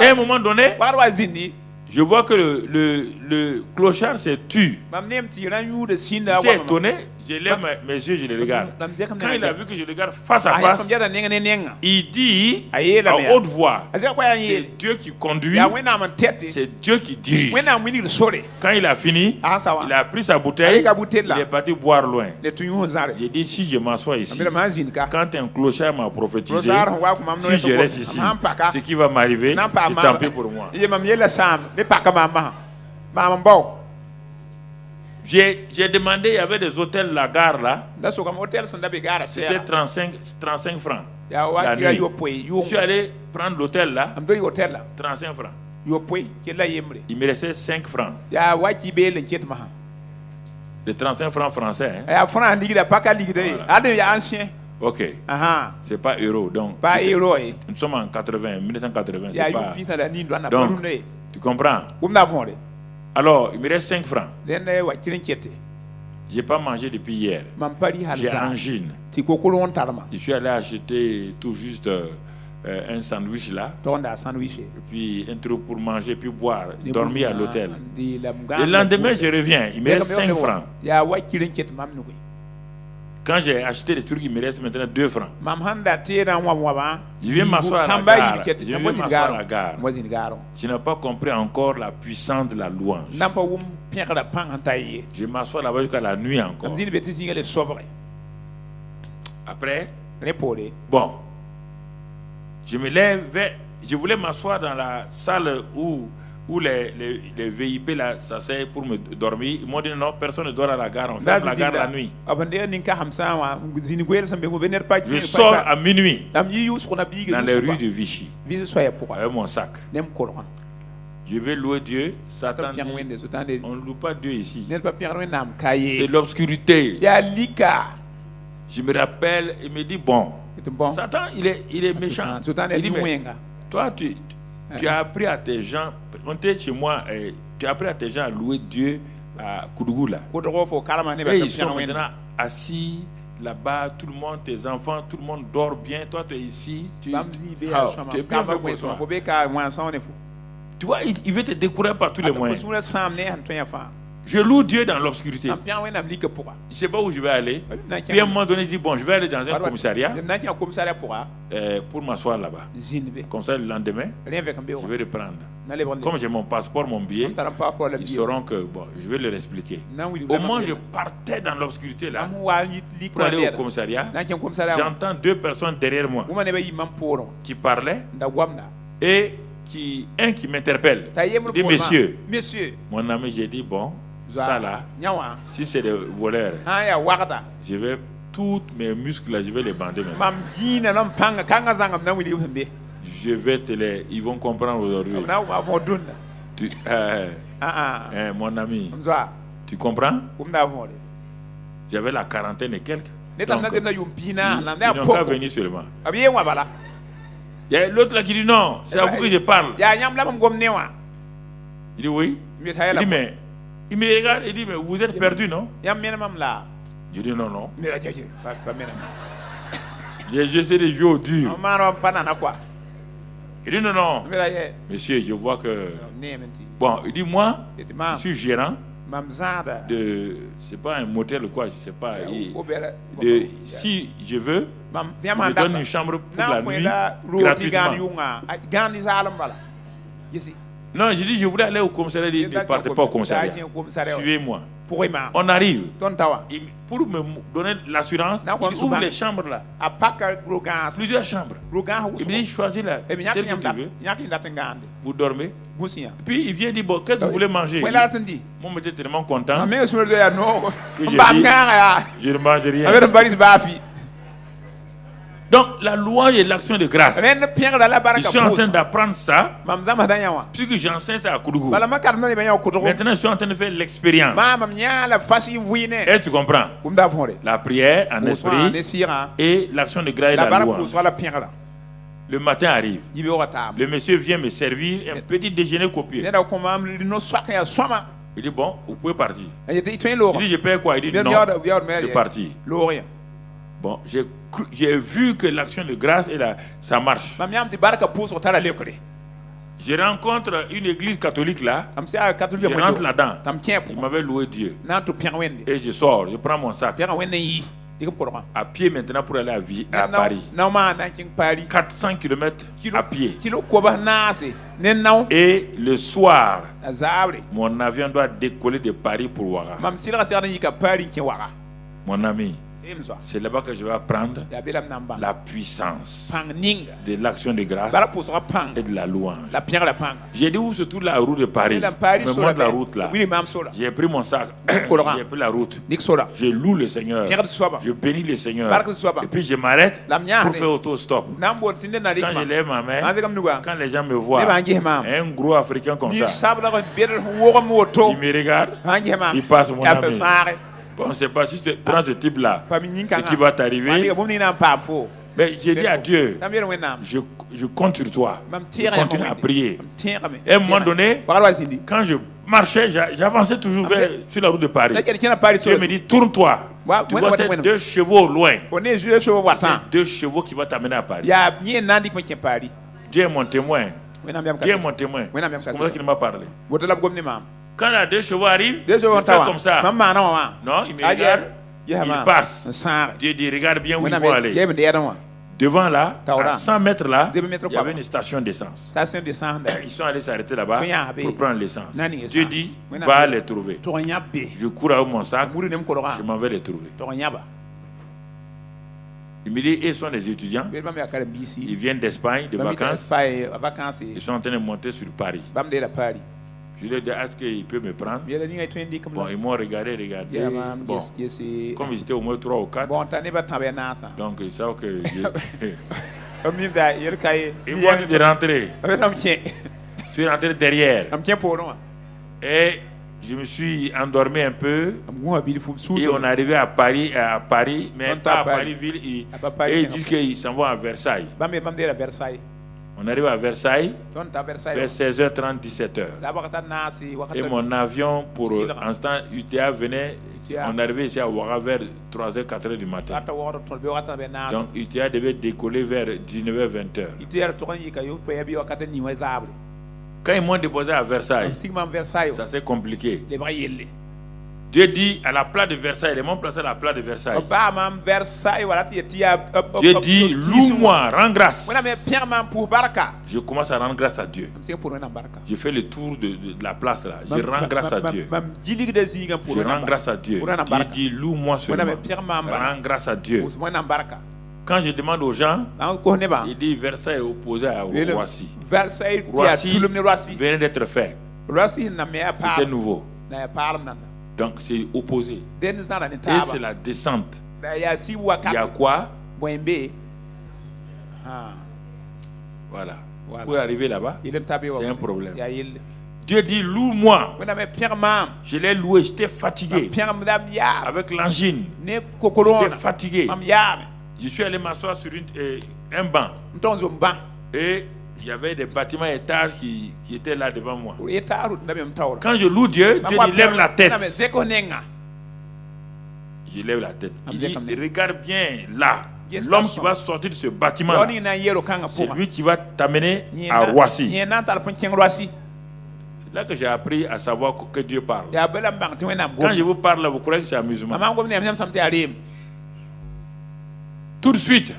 à un moment donné, je vois que le clochard s'est tu. J'étais étonné, je lève mes yeux, je le regarde. Quand il a vu que je le regarde face à face, il dit à haute voix, c'est Dieu qui conduit, c'est Dieu qui dirige. Quand il a fini, il a pris sa bouteille, il est parti boire loin. J'ai dit, si je m'assois ici, quand un clochard m'a prophétisé, si je reste ici, ce qui va m'arriver, c'est tant pis pour moi. J'ai demandé, il y avait des hôtels la gare là. C'était 35 francs la nuit. Je suis allé prendre l'hôtel là, 35 francs. Il me restait 5 francs. Les 35 francs français. Hein? Ok. C'est pas euro. Donc, nous sommes en 1980. C'est pas... Donc, tu comprends? Alors, il me reste 5 francs. Je n'ai pas mangé depuis hier. J'ai angine. Je suis allé acheter tout juste un sandwich là. Et puis un truc pour manger, puis boire, dormir à l'hôtel. Le lendemain, je reviens. Il me reste 5 francs. Quand j'ai acheté des trucs, il me reste maintenant 2 francs. Je viens m'asseoir à la gare. Je n'ai pas compris encore la puissance de la louange. Je m'assois là-bas jusqu'à la nuit encore. Après, bon, je me lève, je voulais m'asseoir dans la salle où les VIP là s'asseyent pour me dormir. Ils m'ont dit non, personne ne dort à la gare, on ferme la gare la nuit. Je sors à minuit dans les rues de Vichy avec mon sac. Je vais louer Dieu. Satan dit, on ne loue pas Dieu ici. C'est l'obscurité. Je me rappelle, il me dit bon, Satan il est méchant. Il dit mais toi tu as appris à tes gens, on était chez moi, tu as appris à tes gens à louer Dieu à Koudougou là. Et ils sont maintenant assis là-bas, tout le monde, tes enfants, tout le monde dort bien. Toi tu es ici, tu es bien fait pour toi. Tu vois, il veut te décourager par tous les moyens. Je loue Dieu dans l'obscurité. Je ne sais pas où je vais aller. Puis à un moment donné, il dit bon, je vais aller dans un commissariat pour m'asseoir là-bas. Comme ça, le lendemain, je vais reprendre. Comme j'ai mon passeport, mon billet, ils sauront que bon, je vais leur expliquer. Au moment où je partais dans l'obscurité là, pour aller au commissariat, j'entends 2 personnes derrière moi qui parlaient et un qui m'interpelle. Il dit monsieur, mon ami, j'ai dit bon. Ça là, si c'est des voleurs, je vais toutes mes muscles là, je vais les bander maintenant. Je vais ils vont comprendre aujourd'hui. Mon ami, tu comprends? J'avais la quarantaine et quelques. Donc, ils n'ont qu'à venir seulement. Il y a l'autre là qui dit non, c'est à vous que je parle. Il dit oui. Il dit mais il me regarde et dit mais vous êtes perdu non? Je dis non, non. J'essaie de jouer au dur. Il dit non, non. Monsieur, je vois que... Bon, il dit moi, je suis gérant de... C'est pas un motel ou quoi, je sais pas. Si je veux, je me donne une chambre pour la nuit gratuitement. Non, je dis je voulais aller au commissariat. Il ne partez pas au commissariat. Suivez-moi. On arrive. Pour me donner l'assurance, il ouvre les chambres là. Plusieurs chambres. Il dit choisis là. Celle que tu veux. Vous dormez. Puis il vient dire bon, qu'est-ce que vous voulez manger? Moi, j'étais tellement content que je ne mange rien. Donc la louange et l'action de grâce. Je suis en train d'apprendre ça. Puisque j'enseigne ça à Koudougou. Maintenant je suis en train de faire l'expérience. Et tu comprends? La prière en esprit et l'action de grâce et la louange. Le matin arrive. Le monsieur vient me servir un petit déjeuner copieux. Il dit bon, vous pouvez partir. Il dit je paye quoi? Il dit non, de partir. Bon, j'ai vu que l'action de grâce ça marche. Je rencontre une église catholique là. Je rentre là-dedans. Il m'avait loué Dieu. Et je sors, je prends mon sac. À pied maintenant pour aller à Paris. 400 km à pied. Et le soir, mon avion doit décoller de Paris pour Ouaga. Mon ami, c'est là-bas que je vais apprendre la puissance de l'action de grâce et de la louange. J'ai dit où se trouve la route de Paris. Me montre la route là. J'ai pris mon sac, j'ai pris la route. Je loue le Seigneur. Je bénis le Seigneur. Et puis je m'arrête pour faire auto-stop. Quand je lève ma main, quand les gens me voient, un gros Africain comme ça, il me regarde, il passe mon ami. On ne sait pas si tu prends ce type-là, ce qui va t'arriver. Mais j'ai dit à Dieu, je compte sur toi. Je continue à prier. Et à un moment donné, quand je marchais, j'avançais toujours sur la route de Paris. Dieu me dit, tourne-toi. Tu vois ces 2 chevaux au loin. C'est 2 chevaux qui vont t'amener à Paris. Dieu est mon témoin. Dieu est mon témoin. C'est comme ça qu'il m'a parlé. Quand les 2 chevaux arrivent, il fait comme ça. Non, il me regarde, il passe. Dieu dit, regarde bien où ils vont aller. Devant là, à 100 mètres là, il y avait une station d'essence. Ils sont allés s'arrêter là-bas pour prendre l'essence. Dieu dit, va les trouver. Je cours avec mon sac, je m'en vais les trouver. Il me dit, ils sont des étudiants. Ils viennent d'Espagne, de vacances. Ils sont en train de monter sur Paris. Je lui ai dit, est-ce qu'il peut me prendre? Bon, ils m'ont regardé. Bon, comme ils étaient au moins 3 ou 4, donc ils savent que ils m'ont dit de rentrer. Je suis rentré derrière. Et je me suis endormi un peu. Et on est arrivé à Paris, mais pas à Paris-Ville. Et ils disent qu'ils s'en vont à Versailles. On arrive à Versailles vers 16h30, 17h. Et mon avion pour l'instant UTA venait, on arrivait ici à Ouaga vers 3h, 4h du matin. Donc UTA devait décoller vers 19h, 20h. Quand ils m'ont déposé à Versailles, ça s'est compliqué. Dieu dit à la place de Versailles, ils m'ont placé à la place de Versailles. Dieu dit, loue-moi, rends grâce. Je commence à rendre grâce à Dieu. Je fais le tour de la place là. Je rends grâce à Dieu. Je rends grâce à Dieu. Dieu dit, loue-moi seulement. Rends grâce à Dieu. Quand je demande aux gens, il dit Versailles est opposé à Roissy. Roissy venait d'être fait. C'était nouveau. Donc c'est opposé. Et c'est la descente. Il y a quoi? Voilà. Pour arriver là-bas, c'est un problème. Dieu dit, loue-moi. Je l'ai loué, j'étais fatigué. Avec l'angine. J'étais fatigué. Je suis allé m'asseoir sur un banc. Et il y avait des bâtiments étages qui étaient là devant moi. Quand je loue Dieu, Dieu dit, lève la tête. Je lève la tête. Il dit, regarde bien là. L'homme qui va sortir de ce bâtiment, c'est lui qui va t'amener à Roissy. C'est là que j'ai appris à savoir que Dieu parle. Quand je vous parle, vous croyez que c'est amusement. Tout de suite,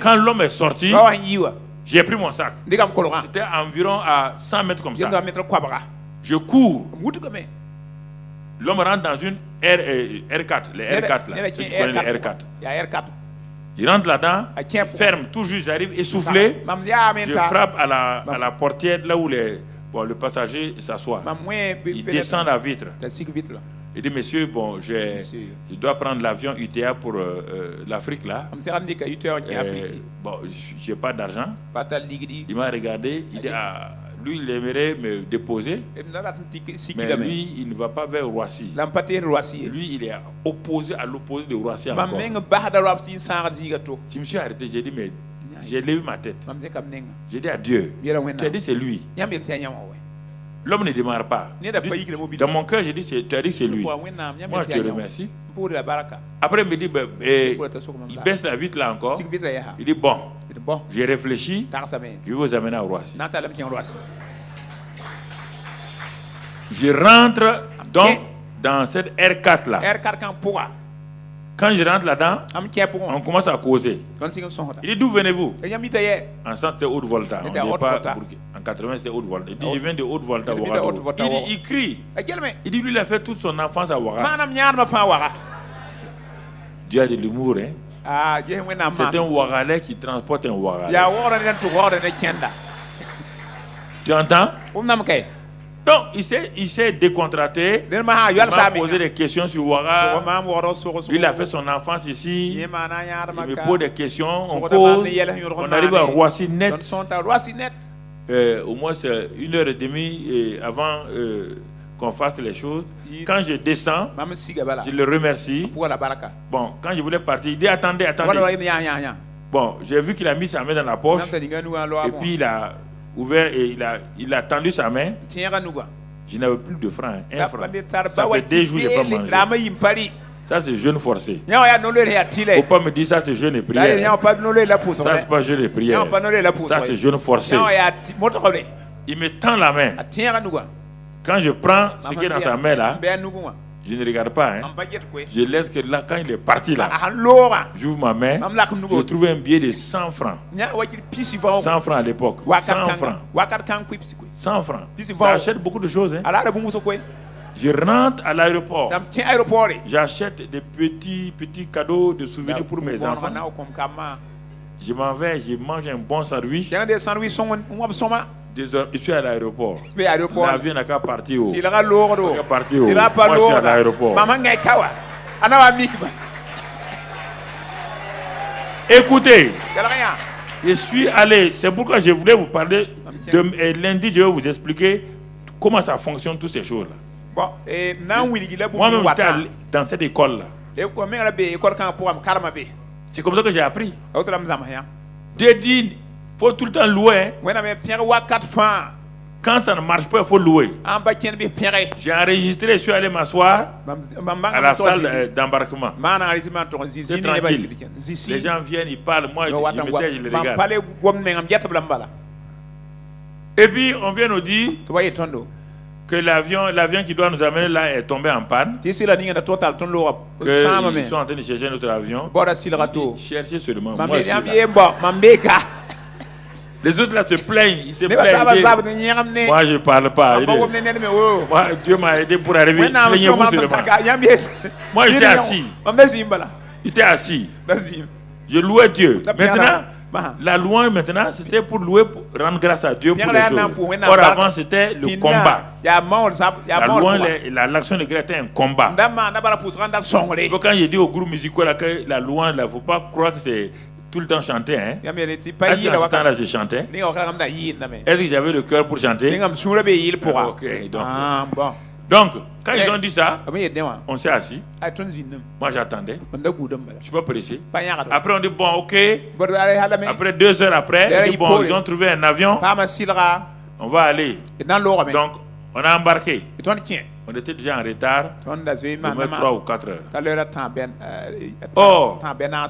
quand l'homme est sorti, j'ai pris mon sac. C'était environ à 100 mètres comme ça. Je cours. L'homme rentre dans une R4, les R4 là. Tu connais les R4. Il rentre là-dedans, ferme, toujours j'arrive essoufflé. Je frappe à la portière là où le passager s'assoit. Il descend la vitre. Il dit, monsieur, bon, je dois prendre l'avion UTA pour l'Afrique là. Bon, je n'ai pas d'argent. Il m'a regardé, il dit, lui, il aimerait me déposer, mais lui, il ne va pas vers Roissy. Lui, il est opposé à l'opposé de Roissy encore. Je me suis arrêté, j'ai dit, mais j'ai levé ma tête. J'ai dit à Dieu, tu as dit c'est lui. L'homme ne démarre pas. Dans mon cœur, j'ai dit, tu as dit c'est lui. Moi, je te remercie. Après, il me dit, il baisse la vitre là encore. Il dit, bon, j'ai réfléchi, je vais vous amener à Roissy. Je rentre donc dans cette R4 là. Quand je rentre là-dedans, on commence à causer. Il dit, d'où venez-vous? En ce c'était Haute-Volta. En 80, c'était Haute-Volta. Il dit, je viens de Haute-Volta. Il crie. Il dit, lui, il a fait toute son enfance à Ouaga. Dieu a de l'humour, hein? C'est un Ouagalais qui transporte un Ouagalais. Tu entends? Donc, il s'est décontracté. Il m'a posé des questions sur Ouaga. Lui, il a fait son enfance ici. Il me pose des questions. On cause. On arrive à Roissy net. Au moins, c'est 1h30 avant qu'on fasse les choses. Quand je descends, je le remercie. Bon, quand je voulais partir, il dit attendez. Bon, j'ai vu qu'il a mis sa main dans la poche. Et puis il a ouvert et il a tendu sa main. Je n'avais plus de francs, un franc. Ça fait 2 jours que je n'ai pas mangé. Ça c'est jeûne forcé. Il ne faut pas me dire ça c'est jeûne et prière. Ça c'est pas jeûne et prière. Ça c'est jeûne forcé. Il me tend la main. Quand je prends ce qui est dans sa main là, je ne regarde pas. Hein. Je laisse que là, quand il est parti là, j'ouvre ma main, je trouve un billet de 100 francs. 100 francs à l'époque. 100 francs. 100 francs. Ça achète beaucoup de choses. Hein. Je rentre à l'aéroport. J'achète des petits cadeaux de souvenirs pour mes enfants. Je m'en vais, je mange un bon sandwich. Je suis à l'aéroport. L'avion n'a qu'à partir. Moi, je suis à l'aéroport. Écoutez, je suis allé. C'est pourquoi je voulais vous parler. Lundi, je vais vous expliquer comment ça fonctionne, toutes ces choses-là. Moi-même, j'étais dans cette école-là. C'est comme ça que j'ai appris. Dieu dit, il faut tout le temps louer. Quand ça ne marche pas, il faut louer. J'ai enregistré, je suis allé m'asseoir à la salle d'embarquement. C'est tranquille. Les gens viennent, ils parlent, moi je me tais, je les regarde. Et puis on vient nous dire que l'avion qui doit nous amener là est tombé en panne. Ils sont en train de chercher notre avion. Cherchez seulement. Moi, les autres là se plaignent, ils se plaignent. Moi je ne parle pas. Moi, Dieu m'a aidé pour arriver. Plaignez-vous seulement. Moi j'étais assis. J'étais assis. Je louais Dieu. Maintenant, la louange maintenant c'était pour louer, pour rendre grâce à Dieu pour les choses. Or avant c'était le combat. La louange, l'action de grâce était un combat. Quand j'ai dit au groupe musical que la louange, il ne faut pas croire que c'est tout le temps chanter. Hein? Est-ce qu'à ce temps-là je chantais? Est-ce que j'avais le cœur pour chanter? Ok, donc, quand ils ont dit ça, on s'est assis. Moi j'attendais. Je ne suis pas pressé. Après on dit bon, ok. Après 2 heures après, bon, ils ont trouvé un avion. On va aller. Donc on a embarqué. On était déjà en retard de 3 ou 4 heures. Or,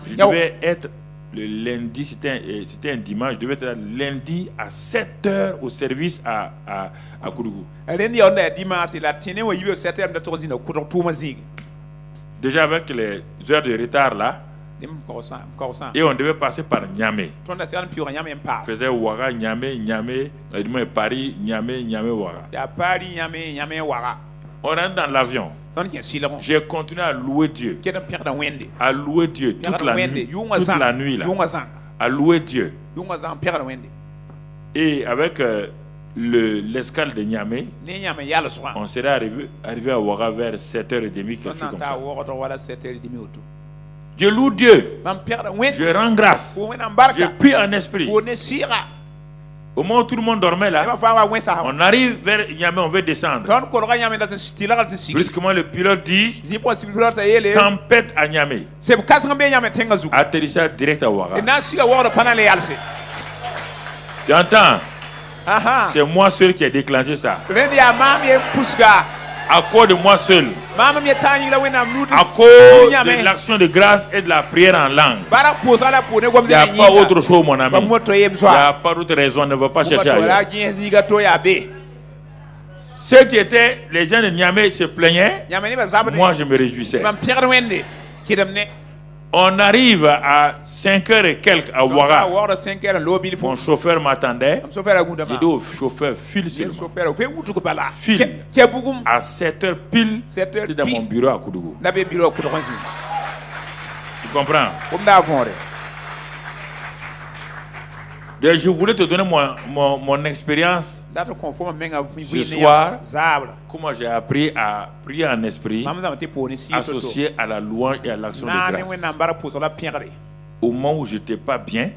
je devais être le lundi, c'était un dimanche, je devais être lundi à 7 heures au service à Koudougou. Déjà avec les heures de retard là, et on devait passer par Niamey. On faisait Ouaga, Niamey, Paris, Niamey, Ouaga. On rentre dans l'avion. J'ai continué à louer Dieu. À louer Dieu toute la nuit là. À louer Dieu. Et avec l'escale de Niamey, on serait arrivé à Ouaga vers 7h30, quelque chose comme ça. Je loue Dieu. Je rends grâce. Je prie en esprit. Au moment où tout le monde dormait là, on arrive vers Niamey, on veut descendre. Brusquement, le pilote dit tempête à Niamey. Atterrissage direct à Ouaga. Tu entends? C'est moi seul qui ai déclenché ça. À cause de moi seul. À cause de l'action de grâce et de la prière en langue. Il n'y a pas autre chose, mon ami. Il n'y a pas d'autre raison. On ne va pas chercher ailleurs. Ceux qui étaient, les gens de Niamey se plaignaient. Moi, je me réjouissais. On arrive à 5h et quelques à Ouaga. Mon chauffeur m'attendait. J'ai dit au chauffeur, file seulement. File. À 7h pile, j'étais dans mon bureau à Koudougou. Tu comprends? Je voulais te donner mon expérience ce soir, comment j'ai appris à prier en esprit associé à la louange et à l'action de grâce. Au moment où je n'étais pas bien,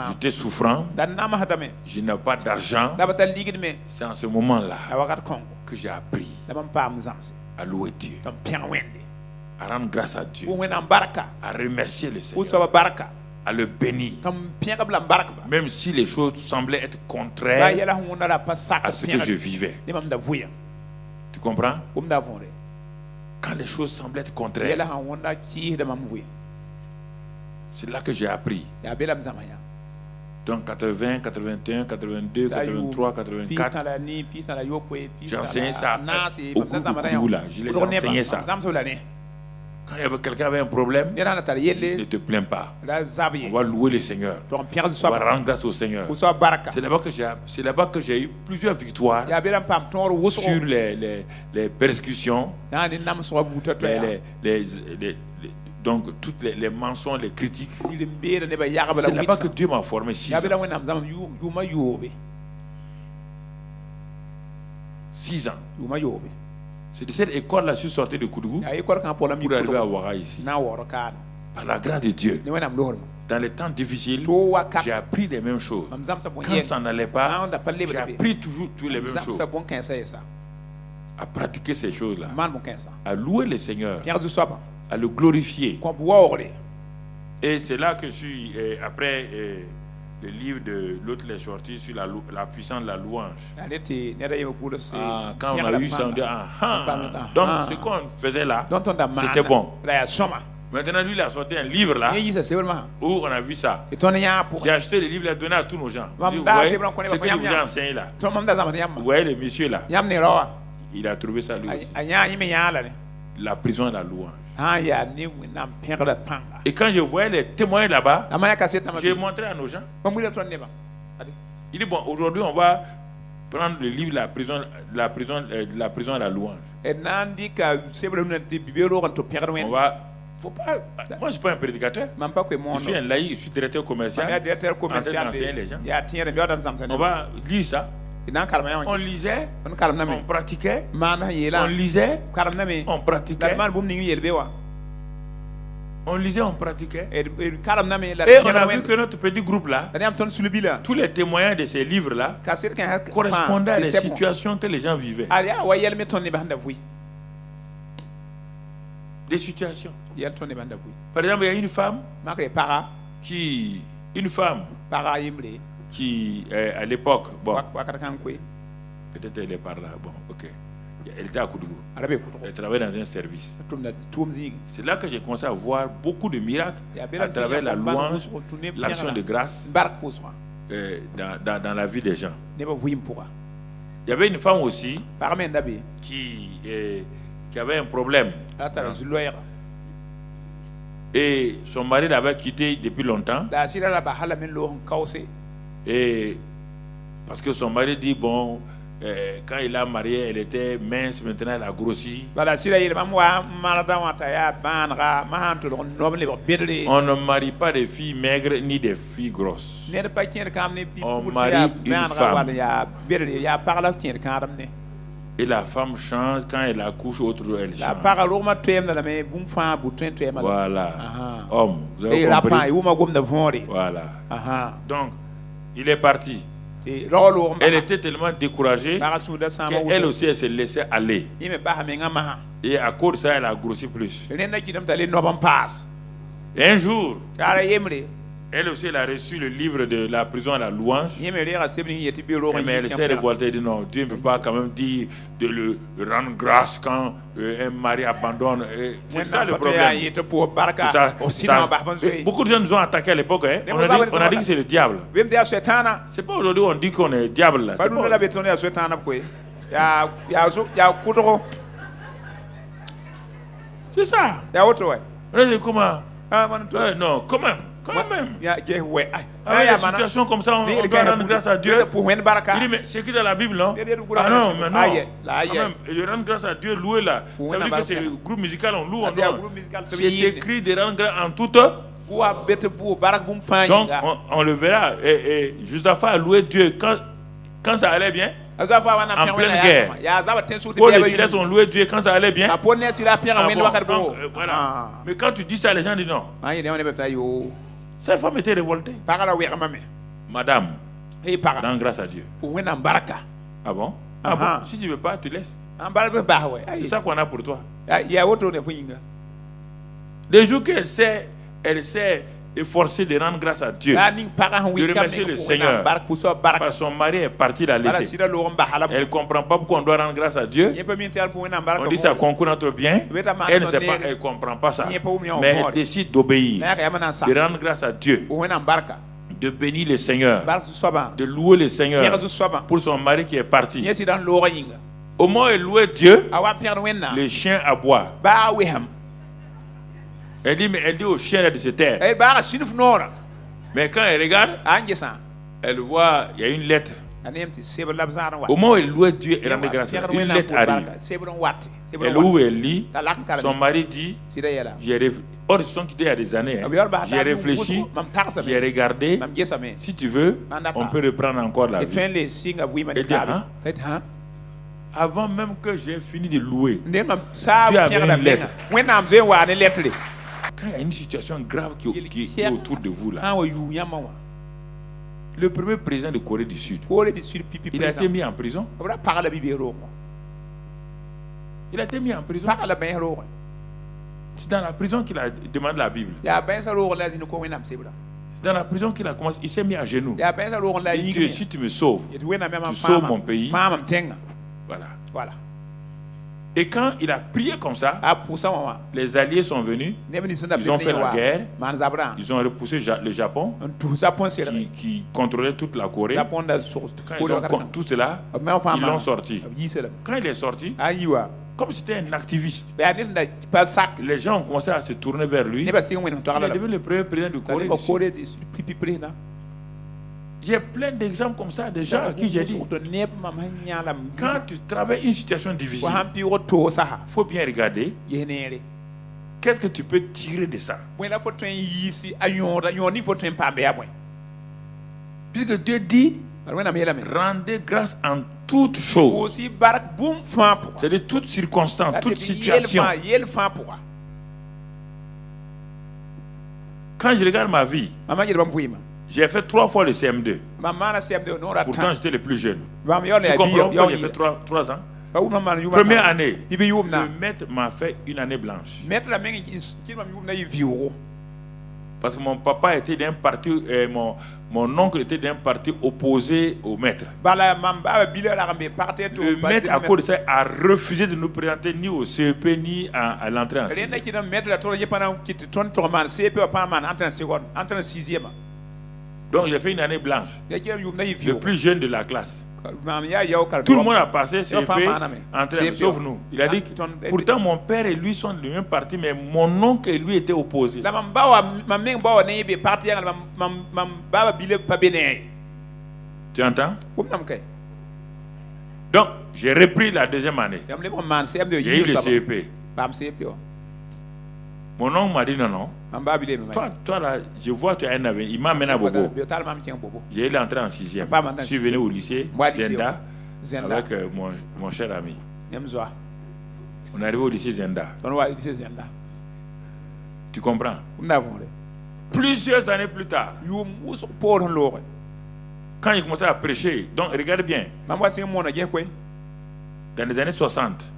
j'étais souffrant, je n'avais pas d'argent. C'est en ce moment-là que j'ai appris à louer Dieu, à rendre grâce à Dieu, à remercier le Seigneur, à le bénir, même si les choses semblaient être contraires à ce que je vivais. Tu comprends? Quand les choses semblaient être contraires, c'est là que j'ai appris. Donc 80, 81, 82, 83, 84, j'ai enseigné ça au Koudougou là. Je les ai enseigné ça. Quand quelqu'un avait un problème, ne te plains pas. On va louer le Seigneur. On va rendre grâce au Seigneur. C'est là-bas que j'ai eu plusieurs victoires sur les persécutions, donc toutes les mensonges, les critiques. C'est là-bas que Dieu m'a formé 6 ans. 6 ans. C'est de cette école-là que je suis sorti de Koudougou pour arriver à Ouaga ici. Par la grâce de Dieu. Dans les temps difficiles, j'ai appris les mêmes choses. Quand ça n'allait pas, j'ai appris toujours les mêmes choses. À pratiquer ces choses-là. À louer le Seigneur. À le glorifier. Et c'est là que je suis, après le livre de l'autre les sorti sur la puissance de la louange. Quand on a eu ça, on dit donc ce qu'on faisait là, c'était bon. Maintenant, lui, il a sorti un livre là où on a vu ça. J'ai acheté le livre, il a donné à tous nos gens. Vous voyez ce que je vous ai enseigné là. Vous voyez le monsieur là. Il a trouvé ça lui aussi. La prison et la louange. Et quand je voyais les témoins là-bas, j'ai montré à nos gens. Il dit bon, aujourd'hui on va prendre le livre la prison et la louange. On va, faut pas. Moi je suis pas un prédicateur. Je suis un laïc, je suis directeur commercial. En train d'enseigner les gens. On va lire ça. On lisait, on pratiquait, on lisait, on pratiquait. On lisait, on pratiquait. Et on a vu que notre petit groupe là, tous les témoignages de ces livres là correspondaient à les situations que les gens vivaient. Des situations. Par exemple, il y a une femme qui à l'époque, bon, peut-être elle est par là, bon, ok. Elle était à Koudougou. Elle travaillait dans un service. C'est là que j'ai commencé à voir beaucoup de miracles à travers la louange, l'action de grâce dans la vie des gens. Il y avait une femme aussi qui avait un problème. Et son mari l'avait quitté depuis longtemps. Et parce que son mari dit, bon, quand il a marié, elle était mince, maintenant elle a grossi. On ne marie pas des filles maigres ni des filles grosses. On marie une femme. Et la femme change quand elle accouche, autre jour elle change. Voilà. Homme, vous avez compris? Voilà. Donc, il est parti. Elle était tellement découragée qu'elle aussi elle s'est laissée aller. Et à cause de ça, elle a grossi plus. Et un jour, elle aussi elle a reçu le livre de la prison à la louange. Mais elle s'est révoltée et dit non, Dieu ne peut pas quand même dire de le rendre grâce quand un mari abandonne. C'est ça le problème. Beaucoup de gens nous ont attaqué à l'époque. Hein? On a dit que c'est le diable. C'est pas aujourd'hui on dit qu'on est diable là. C'est ça. Comment? Non, quand même. Quand même. Avec des situations comme ça, on doit rendre grâce à Dieu. Il dit, mais c'est écrit dans la Bible, non? Ah non, mais non. Quand même, de rendre grâce à Dieu, louer là. Ça veut dire que c'est le groupe musical, on loue. C'est écrit de rendre grâce en tout temps. Donc, on le verra. Et Josaphat a loué Dieu quand ça allait bien. En pleine guerre. Paul et Silas ont loué Dieu quand ça allait bien. Donc, voilà. Mais quand tu dis ça, les gens disent non. Cette femme était révoltée. Madame, rends grâce à Dieu. Ah bon? Ah bon? Si tu ne veux pas, tu laisses. C'est ça qu'on a pour toi. Les jours qu'elle s'est efforcée de rendre grâce à Dieu, de remercier le Seigneur, parce que son mari est parti la laisser. Elle ne comprend pas pourquoi on doit rendre grâce à Dieu. On dit ça concourt notre bien. Elle ne sait pas, elle ne comprend pas ça. Mais elle décide d'obéir, de rendre grâce à Dieu, de bénir le Seigneur, de louer le Seigneur pour son mari qui est parti. Au moment où elle louait Dieu, le chien aboie. Elle dit au chien de se taire. Mais quand elle regarde, elle voit, il y a une lettre. Au moment où elle louait Dieu, elle rendait grâce. Une lettre arrive. Elle ouvre, elle lit. Son mari dit, or ils sont quittés il y a des années. J'ai réfléchi, j'ai regardé. Si tu veux, on peut reprendre encore la vie. Elle dit, avant même que j'ai fini de louer, Dieu avait une lettre. Quand il y a une situation grave qui est autour de vous là, le premier président de Corée du Sud, il a été mis en prison. Il a été mis en prison. C'est dans la prison qu'il a demandé la Bible. C'est dans la prison qu'il a commencé. Il s'est mis à genoux. Il dit, si tu me sauves, tu sauves mon pays. Voilà. Et quand il a prié comme ça, les alliés sont venus, ils ont fait la guerre, ils ont repoussé le Japon, qui contrôlait toute la Corée. Quand ils ont tout cela, ils l'ont sorti. Quand il est sorti, comme c'était un activiste, les gens ont commencé à se tourner vers lui. Il est devenu le premier président de Corée du Sud. J'ai plein d'exemples comme ça de gens à qui j'ai dit, quand tu travailles une situation difficile, il faut bien regarder qu'est-ce que tu peux tirer de ça. Puisque Dieu dit, rendez grâce en toutes choses. C'est-à-dire toute circonstance, toute situation. Quand je regarde ma vie, j'ai fait 3 fois le CM2. Pourtant, j'étais le plus jeune. Tu comprends pourquoi j'ai fait 3 ans? Première année, le maître m'a fait une année blanche. Parce que mon papa était d'un parti, mon oncle était d'un parti opposé au maître. Le maître, à cause de ça, a refusé de nous présenter ni au CEP ni à l'entrée en sixième. Donc j'ai fait une année blanche. Le plus jeune de la classe. Tout le monde a passé CEP, sauf nous. Il a dit que pourtant mon père et lui sont du même parti, mais mon oncle et lui étaient opposés. Tu entends? Donc j'ai repris la deuxième année. J'ai eu le CEP. Mon oncle m'a dit non. Toi là, je vois tu as un avenir. Il m'a amené à Bobo. J'ai eu l'entrée en sixième. Je suis venu au lycée Zenda avec mon cher ami. On est arrivé au lycée Zenda. Tu comprends? Plusieurs années plus tard, quand il commençait à prêcher, donc regarde bien, dans les années 60,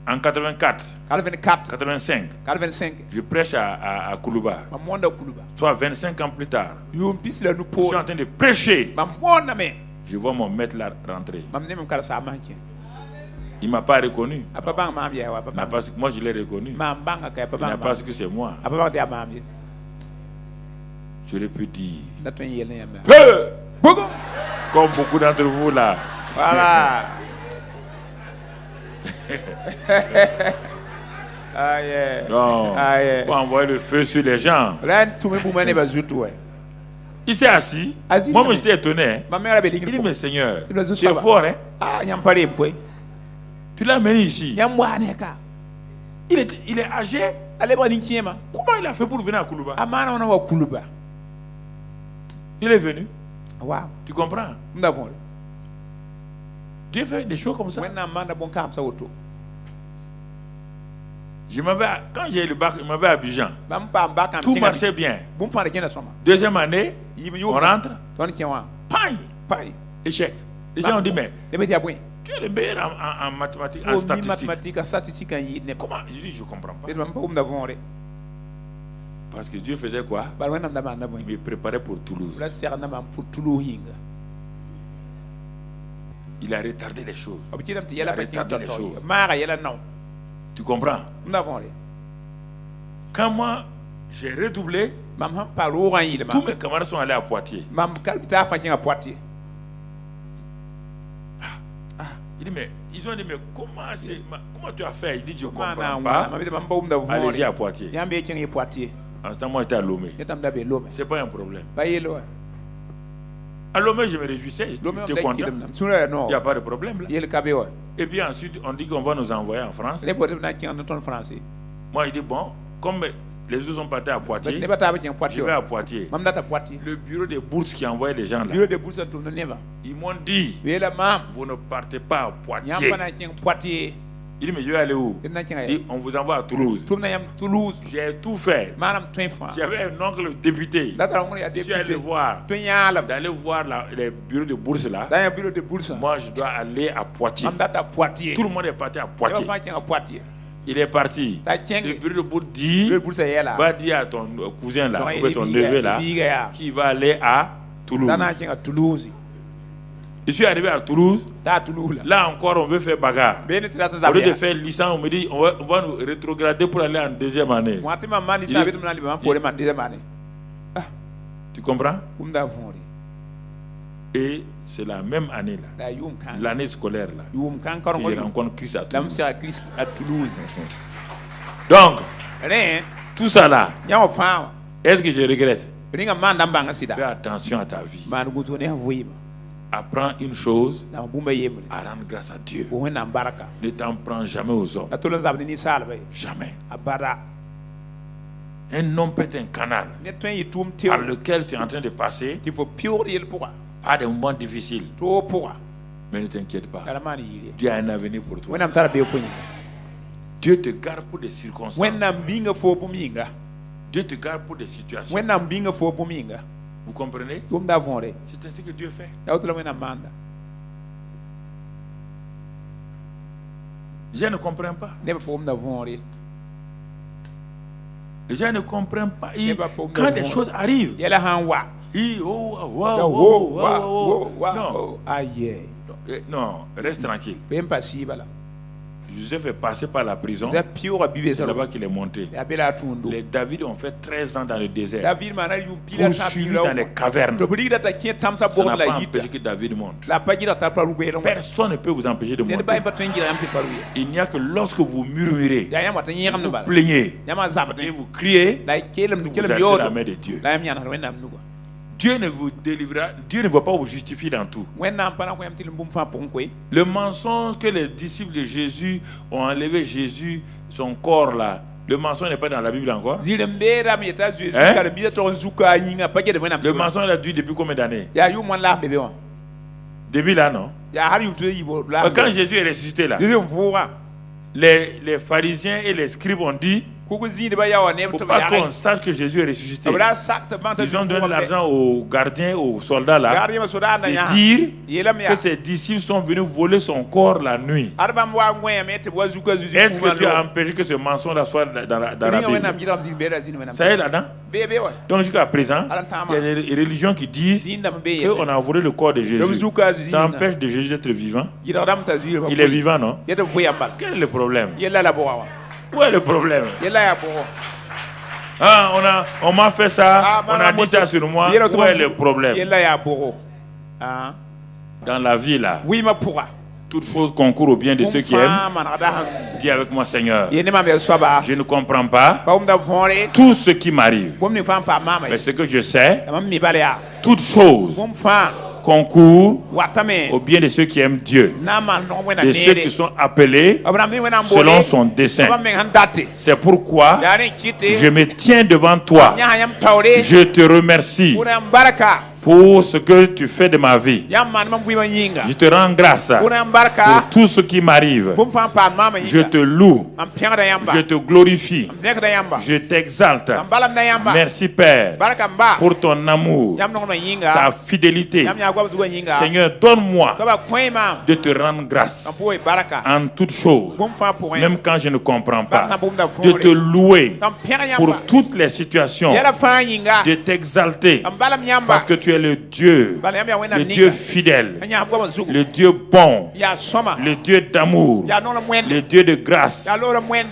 en 84, 85, je prêche à Koulouba. Soit 25 ans plus tard, je suis en train de prêcher. Je vois mon maître là rentrer. Il ne m'a pas reconnu. Moi, je l'ai reconnu. Il n'a pas su que c'est moi. J'aurais pu dire feu! Comme beaucoup d'entre vous là. Voilà. Non, pour envoyer le feu sur les gens. Il s'est assis. Moi, j'étais étonné. Il dit, mais Seigneur, tu es fort, hein? Tu l'as amené ici. Il est âgé. Comment il a fait pour venir à Koulouba? Il est venu. Tu comprends? Dieu fait des choses comme ça. Quand j'ai eu le bac, il m'avait à Abidjan. Tout marchait bien. Deuxième année, on rentre. Paille. Échec. Les gens ont dit, mais tu es le meilleur en mathématiques, en statistiques. Comment? Je dis, je ne comprends pas. Parce que Dieu faisait quoi? Il me préparait pour Toulouse. Il a retardé les choses. Tu comprends? Quand moi, j'ai redoublé, tous mes camarades sont allés à Poitiers. Il dit, mais ils ont dit, mais comment tu as fait? Il dit, je ne comprends pas. Allez-y à Poitiers. En ce temps, moi, j'étais à Lomé. Ce n'est pas un problème. À Lomé, je me réjouissais. J'étais content. Il n'y a pas de problème là. Et puis ensuite, on dit qu'on va nous envoyer en France. Moi, il dit, bon, comme les autres sont partis à Poitiers, je vais à Poitiers. Le bureau de bourse qui envoie les gens là, ils m'ont dit, vous ne partez pas à Poitiers. Il dit, mais je vais aller où? Il dit, on vous envoie à Toulouse. J'ai tout fait. J'avais un oncle député. Je suis allé d'aller voir les bureaux de bourse là. Moi, je dois aller à Poitiers. Tout le monde est parti à Poitiers. Il est parti. Le bureau de bourse dit, va dire à ton cousin là, ou ton neveu là, qui va aller à Toulouse. Je suis arrivé à Toulouse. Là encore, on veut faire bagarre. Au lieu de faire licence, on me dit on va nous rétrograder pour aller en deuxième année. Tu comprends? Et c'est la même année là, l'année scolaire là, que je rencontre Christ à Toulouse. Donc, tout ça là, est-ce que je regrette? Fais attention à ta vie. Apprends une chose, à rendre grâce à Dieu. Ne t'en prends jamais aux hommes. Jamais. Un homme peut être un canal par lequel tu es en train de passer par des moments difficiles. Mais ne t'inquiète pas. Dieu a un avenir pour toi. Dieu te garde pour des circonstances. Dieu te garde pour des situations. Vous comprenez? C'est ainsi que Dieu fait. Je ne comprends pas. Les gens ne comprennent pas. Quand des choses arrivent, non, reste tranquille. Joseph est passé par la prison. C'est là-bas qu'il est monté. Les David ont fait 13 ans dans le désert. Poursuivis dans les cavernes. Ça n'a pas empêché que David monte. Personne ne peut vous empêcher de monter. Il n'y a que lorsque vous murmurez, vous plaignez et vous criez, vous êtes la main de Dieu. Dieu ne vous délivrera, Dieu ne va pas vous justifier dans tout. Le mensonge que les disciples de Jésus ont enlevé Jésus, son corps là, le mensonge n'est pas dans la Bible encore. Le mensonge a duré depuis combien d'années? Depuis là, non? Quand Jésus est ressuscité là, les pharisiens et les scribes ont dit, il ne faut pas qu'on sache que Jésus est ressuscité. Ils ont donné l'argent aux gardiens, aux soldats là, de dire que ses disciples sont venus voler son corps la nuit. Est-ce que tu as empêché que ce mensonge soit dans la Bible? Ça est là-dedans? Donc jusqu'à présent, il y a des religions qui disent qu'on a volé le corps de Jésus. Ça empêche de Jésus d'être vivant. Il est vivant, non? Quel est le problème? Où est le problème? On m'a fait ça, on a dit ça sur moi. Où est le problème? Dans la vie là, toute chose concourt au bien de ceux qui aiment. Dis avec moi, Seigneur, je ne comprends pas tout ce qui m'arrive, mais ce que je sais, toute chose concours au bien de ceux qui aiment Dieu, de ceux qui sont appelés selon son dessein. C'est pourquoi je me tiens devant toi. Je te remercie pour ce que tu fais de ma vie. Je te rends grâce pour tout ce qui m'arrive. Je te loue. Je te glorifie. Je t'exalte. Merci Père pour ton amour, ta fidélité. Seigneur, donne-moi de te rendre grâce en toutes choses, même quand je ne comprends pas. De te louer pour toutes les situations. De t'exalter parce que tu es le Dieu fidèle, le Dieu bon, le Dieu d'amour, le Dieu de grâce.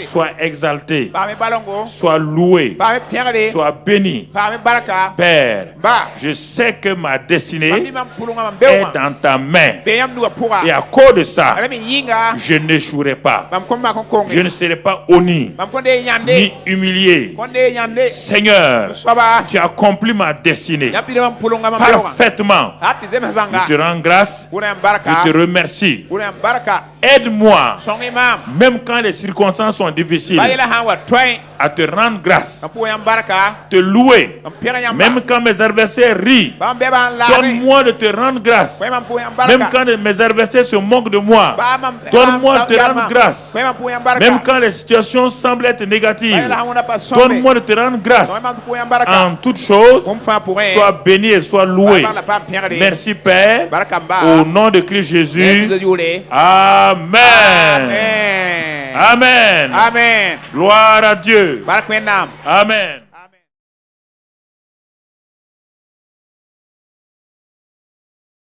Sois exalté, sois loué, sois béni. Père, je sais que ma destinée est dans ta main, et à cause de ça, je n'échouerai pas. Je ne serai pas honni ni humilié. Seigneur, tu as accompli ma destinée parfaitement. Je te rends grâce, je te remercie. Aide-moi, même quand les circonstances sont difficiles, à te rendre grâce, te louer, même quand mes adversaires rient. Donne-moi de te rendre grâce, même quand mes adversaires se moquent de moi. Donne-moi de te rendre grâce, même quand les situations semblent être négatives. Donne-moi de te rendre grâce en toutes choses. Sois béni et sois loué. Merci Père, au nom de Christ Jésus. Amen. Amen. Amen. Gloire à Dieu. Amen.